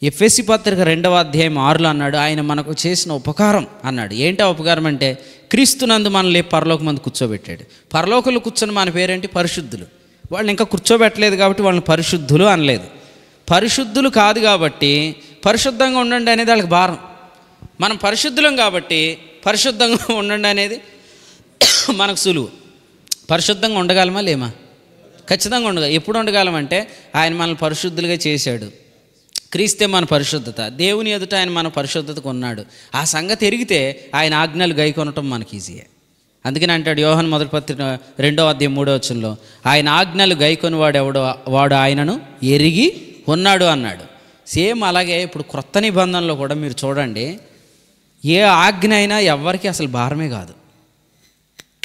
ఎఫెసీ పత్రిక 2వ అధ్యాయం 6లో అన్నాడు, ఆయన మనకు చేసిన ఉపకారం అన్నాడు. ఏంటి ఆ ఉపకారం అంటే, క్రీస్తునందు మనల్ని పరలోకమందు కూర్చోబెట్టాడు. పరలోకంలో కూర్చొని మన పేరేంటి? పరిశుద్ధులు. వాళ్ళని ఇంకా కూర్చోబెట్టలేదు కాబట్టి వాళ్ళని పరిశుద్ధులు అనలేదు. పరిశుద్ధులు కాదు కాబట్టి పరిశుద్ధంగా ఉండండి అనేది వాళ్ళకి భారం. మనం పరిశుద్ధులం కాబట్టి పరిశుద్ధంగా ఉండండి అనేది మనకు సులువు. పరిశుద్ధంగా ఉండగలమా లేమా? ఖచ్చితంగా ఉండగలం. ఎప్పుడు ఉండగలమంటే ఆయన మనల్ని పరిశుద్ధులుగా చేశాడు. క్రీస్తే మన పరిశుద్ధత. దేవుని ఎదుట ఆయన మన పరిశుద్ధతకు ఉన్నాడు. ఆ సంగతి ఎరిగితే ఆయన ఆజ్ఞలు గైకొనటం మనకి ఈజీయే. అందుకని అంటాడు యోహాను మొదటి పత్రిక 2వ అధ్యాయం 3వ వచనంలో, ఆయన ఆజ్ఞలు గైకొని వాడు ఆయనను ఎరిగి ఉన్నాడు అన్నాడు. సేమ్ అలాగే ఇప్పుడు క్రొత్త నిబంధనలో కూడా మీరు చూడండి, ఏ ఆజ్ఞ అయినా ఎవరికి అసలు భారమే కాదు.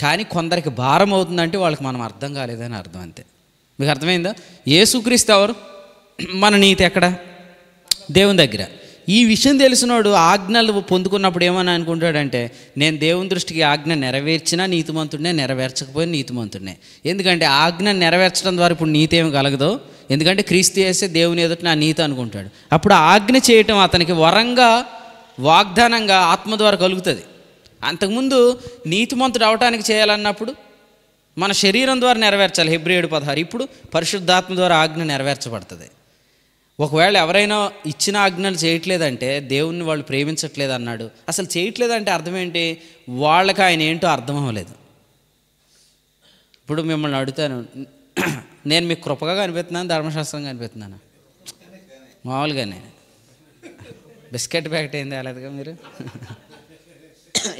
కానీ కొందరికి భారం అవుతుందంటే వాళ్ళకి మనం అర్థం కాలేదని అర్థం అంతే. మీకు అర్థమైందా? యేసుక్రీస్తు ఎవరు? మన నీతి ఎక్కడ? దేవుని దగ్గర. ఈ విషయం తెలిసినోడు ఆజ్ఞలు పొందుకున్నప్పుడు ఏమని అనుకుంటాడంటే, నేను దేవుని దృష్టికి ఆజ్ఞ నెరవేర్చినా నీతిమంతుడినే, నెరవేర్చకపోయినా నీతిమంతుడినే. ఎందుకంటే ఆజ్ఞ నెరవేర్చడం ద్వారా ఇప్పుడు నీతి ఏమి కలగదో, ఎందుకంటే క్రీస్తు యేసే దేవుని ఎదుట నా నీతి అనుకుంటాడు. అప్పుడు ఆజ్ఞ చేయటం అతనికి వరంగా, వాగ్దానంగా ఆత్మ ద్వారా కలుగుతుంది. అంతకుముందు నీతిమంతుడు అవటానికి చేయాలన్నప్పుడు మన శరీరం ద్వారా నెరవేర్చాలి, హెబ్రీ 7:16. ఇప్పుడు పరిశుద్ధాత్మ ద్వారా ఆజ్ఞ నెరవేర్చబడుతుంది. ఒకవేళ ఎవరైనా ఇచ్చిన ఆజ్ఞలు చేయట్లేదంటే దేవుణ్ణి వాళ్ళు ప్రేమించట్లేదు అన్నాడు. అసలు చేయట్లేదంటే అర్థం ఏంటి? వాళ్ళకి ఆయన ఏంటో అర్థం అవ్వలేదు. ఇప్పుడు మిమ్మల్ని అడుగుతాను, నేను మీకు కృపగా కనిపిస్తున్నాను, ధర్మశాస్త్రంగా కనిపిస్తున్నాను? మామూలుగానే. బిస్కెట్ ప్యాకెట్ ఏం తేలేదుగా మీరు?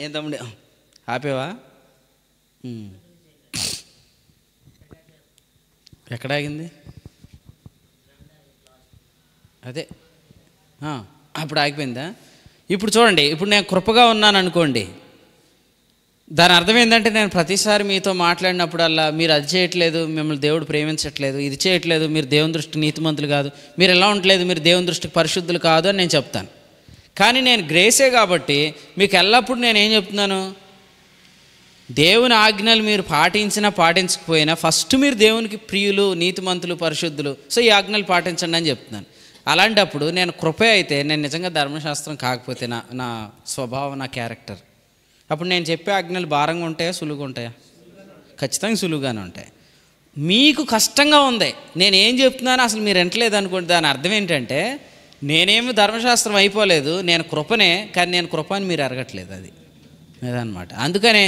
ఏం తమ్ముడు ఆపేవా? ఎక్కడ ఆగింది? అదే అప్పుడు ఆగిపోయిందా? ఇప్పుడు చూడండి, ఇప్పుడు నేను కృపగా ఉన్నాను అనుకోండి, దాని అర్థం ఏంటంటే నేను ప్రతిసారి మీతో మాట్లాడినప్పుడల్లా మీరు అది చేయట్లేదు, మిమ్మల్ని దేవుడు ప్రేమించట్లేదు, ఇది చేయట్లేదు, మీరు దేవుని దృష్టికి నీతిమంతులు కాదు, మీరు ఎలా ఉండట్లేదు, మీరు దేవుని దృష్టికి పరిశుద్ధులు కాదు అని నేను చెప్తాను. కానీ నేను గ్రేసే కాబట్టి మీకు ఎల్లప్పుడూ నేను ఏం చెప్తున్నాను? దేవుని ఆజ్ఞలు మీరు పాటించినా పాటించకపోయినా ఫస్ట్ మీరు దేవునికి ప్రియులు, నీతిమంతులు, పరిశుద్ధులు, సో ఈ ఆజ్ఞలు పాటించండి అని చెప్తున్నాను. అలాంటప్పుడు నేను కృపే అయితే, నేను నిజంగా ధర్మశాస్త్రం కాకపోతే నా స్వభావం, నా క్యారెక్టర్, అప్పుడు నేను చెప్పే ఆజ్ఞలు భారంగా ఉంటాయా, సులువుగా ఉంటాయా? ఖచ్చితంగా సులువుగానే ఉంటాయి. మీకు కష్టంగా ఉంది, నేనేం చెప్తున్నానో అసలు మీరు వింటలేదు అనుకోండి, దాని అర్థం ఏంటంటే నేనేమి ధర్మశాస్త్రం అయిపోలేదు, నేను కృపనే, కానీ నేను కృపని మీరు ఎరగట్లేదు. అది అదనమాట. అందుకనే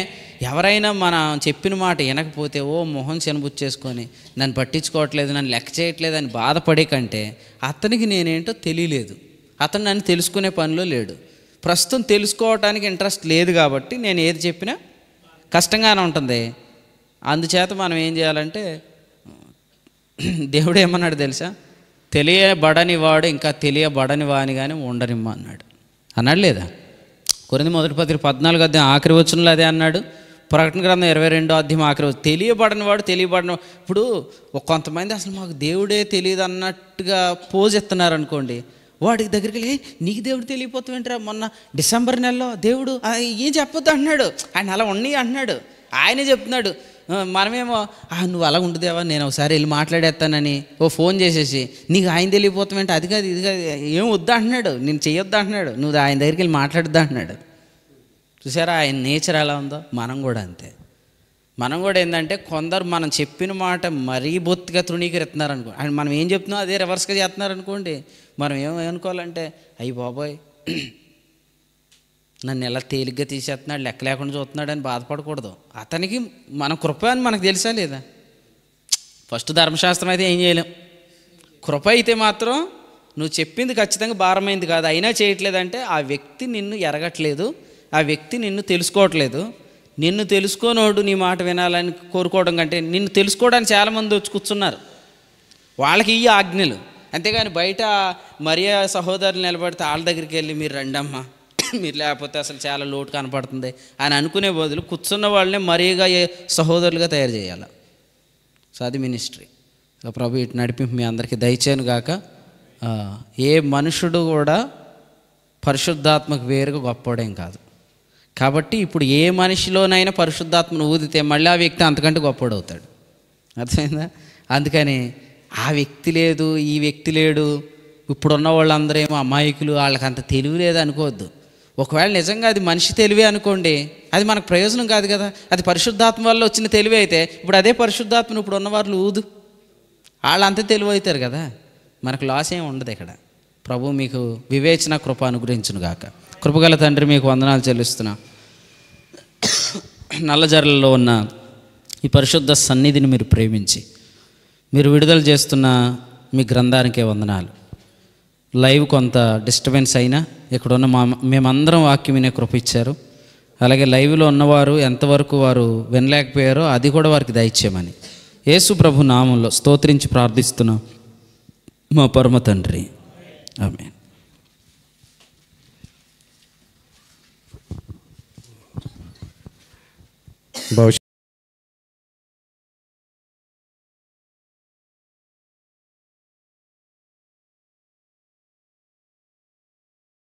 ఎవరైనా మనం చెప్పిన మాట వినకపోతే మొహం చెనబుచ్చేసుకొని నన్ను పట్టించుకోవట్లేదు, నన్ను లెక్క చేయట్లేదు అని బాధపడే కంటే అతనికి నేనేంటో తెలియలేదు, అతను నన్ను తెలుసుకునే పనిలో లేడు, ప్రస్తుతం తెలుసుకోవటానికి ఇంట్రెస్ట్ లేదు కాబట్టి నేను ఏది చెప్పినా కష్టంగానే ఉంటుంది. అందుచేత మనం ఏం చేయాలంటే, దేవుడు ఏమన్నాడు తెలుసా? తెలియబడని వాడు ఇంకా తెలియబడని వాని కానీ ఉండనిమ్మ అన్నాడు లేదా? కొరింథీ 1:14 ఆఖరి వచనంలో అదే అన్నాడు. ప్రకటన గ్రంథం 22 ఆఖరి వచనం, తెలియబడని వాడు తెలియబడిన. ఇప్పుడు కొంతమంది అసలు మాకు దేవుడే తెలియదు అన్నట్టుగా పోజ్ ఎత్తున్నారు అనుకోండి, వాడికి దగ్గరికి వెళ్ళి నీకు దేవుడు తెలియపోతావేంట్రా, మొన్న డిసెంబర్ నెలలో దేవుడు ఏం చెప్పొద్దు అంటున్నాడు, ఆయన అలా ఉండి అంటున్నాడు, ఆయనే చెప్తున్నాడు. మనమేమో నువ్వు అలా ఉండదేవా, నేను ఒకసారి వెళ్ళి మాట్లాడేస్తానని ఫోన్ చేసేసి నీకు ఆయన తెలియపోతామంటే అది కాదు ఇది కాదు ఏం వద్దా అంటున్నాడు, నేను చేయొద్దా అంటున్నాడు, నువ్వు ఆయన దగ్గరికి వెళ్ళి మాట్లాడద్దా అంటున్నాడు. చూసారా ఆయన నేచర్ ఎలా ఉందో? మనం కూడా అంతే. మనం కూడా ఏంటంటే కొందరు మనం చెప్పిన మాట మరీ బొత్తిగా తృణీకరిస్తున్నారు అనుకో, అండ్ మనం ఏం చెప్తున్నాం అదే రివర్స్గా చేస్తున్నారు అనుకోండి, మనం ఏమనుకోవాలంటే అయ్యి బాబోయ్ నన్ను ఎలా తేలిగ్గా తీసేస్తున్నాడు, లెక్క లేకుండా చూస్తున్నాడు అని బాధపడకూడదు. అతనికి మన కృప అని మనకు తెలుసా లేదా? ఫస్ట్ ధర్మశాస్త్రం అయితే ఏం చేయలేం, కృప అయితే మాత్రం నువ్వు చెప్పింది ఖచ్చితంగా భారమైంది కాదు, అయినా చేయట్లేదంటే ఆ వ్యక్తి నిన్ను ఎరగట్లేదు, ఆ వ్యక్తి నిన్ను తెలుసుకోవట్లేదు. నిన్ను తెలుసుకోనోడు నీ మాట వినాలని కోరుకోవడం కంటే నిన్ను తెలుసుకోవడానికి చాలామంది వచ్చి కూర్చున్నారు, వాళ్ళకి ఈ ఆజ్ఞలు. అంతేగాని బయట మరియా సహోదరులు నిలబడితే వాళ్ళ దగ్గరికి వెళ్ళి మీరు రండమ్మా, మీరు లేకపోతే అసలు చాలా లోటు కనపడుతుంది అని అనుకునే బదులు కూర్చున్న వాళ్ళని మరీగా సహోదరులుగా తయారు చేయాలి. సో అది మినిస్ట్రీ. సో ప్రభు ఇటు నడిపి మీ అందరికీ దయచేయను గాక. ఏ మనుషుడు కూడా పరిశుద్ధాత్మకు వేరుగా గొప్పవాడేం కాదు. కాబట్టి ఇప్పుడు ఏ మనిషిలోనైనా పరిశుద్ధాత్మను ఊదితే మళ్ళీ ఆ వ్యక్తి అంతకంటే గొప్పవాడు అవుతాడు. అర్థమైందా? అందుకని ఆ వ్యక్తి లేదు, ఈ వ్యక్తి లేడు, ఇప్పుడున్న వాళ్ళందరూ ఏమో అమాయకులు, వాళ్ళకి అంత తెలివి లేదు అనుకోవద్దు. ఒకవేళ నిజంగా అది మనిషి తెలివే అనుకోండి, అది మనకు ప్రయోజనం కాదు కదా. అది పరిశుద్ధాత్మ వల్ల వచ్చిన తెలివి అయితే ఇప్పుడు అదే పరిశుద్ధాత్మను ఇప్పుడు ఉన్నవాళ్ళు ఊదు, వాళ్ళు అంతే తెలివి అవుతారు కదా, మనకు లాస్ ఏమి ఉండదు ఇక్కడ. ప్రభు మీకు వివేచన కృప అనుగ్రహించును గాక. కృపగల తండ్రి మీకు వందనాలు చెల్లిస్తున్నా. నల్లజర్లలో ఉన్న ఈ పరిశుద్ధ సన్నిధిని మీరు ప్రేమించి మీరు విడుదల చేస్తున్న మీ గ్రంథానికే వందనాలు. లైవ్ కొంత డిస్టర్బెన్స్ అయినా ఇక్కడున్న మేమందరం వాక్యం వినే కృప ఇచ్చారు. అలాగే లైవ్లో ఉన్నవారు ఎంతవరకు వారు వినలేకపోయారో అది కూడా వారికి దయచేయమని యేసు ప్రభు నామంలో స్తోత్రించి ప్రార్థిస్తున్నాం మా పరమ తండ్రి, ఆమేన్.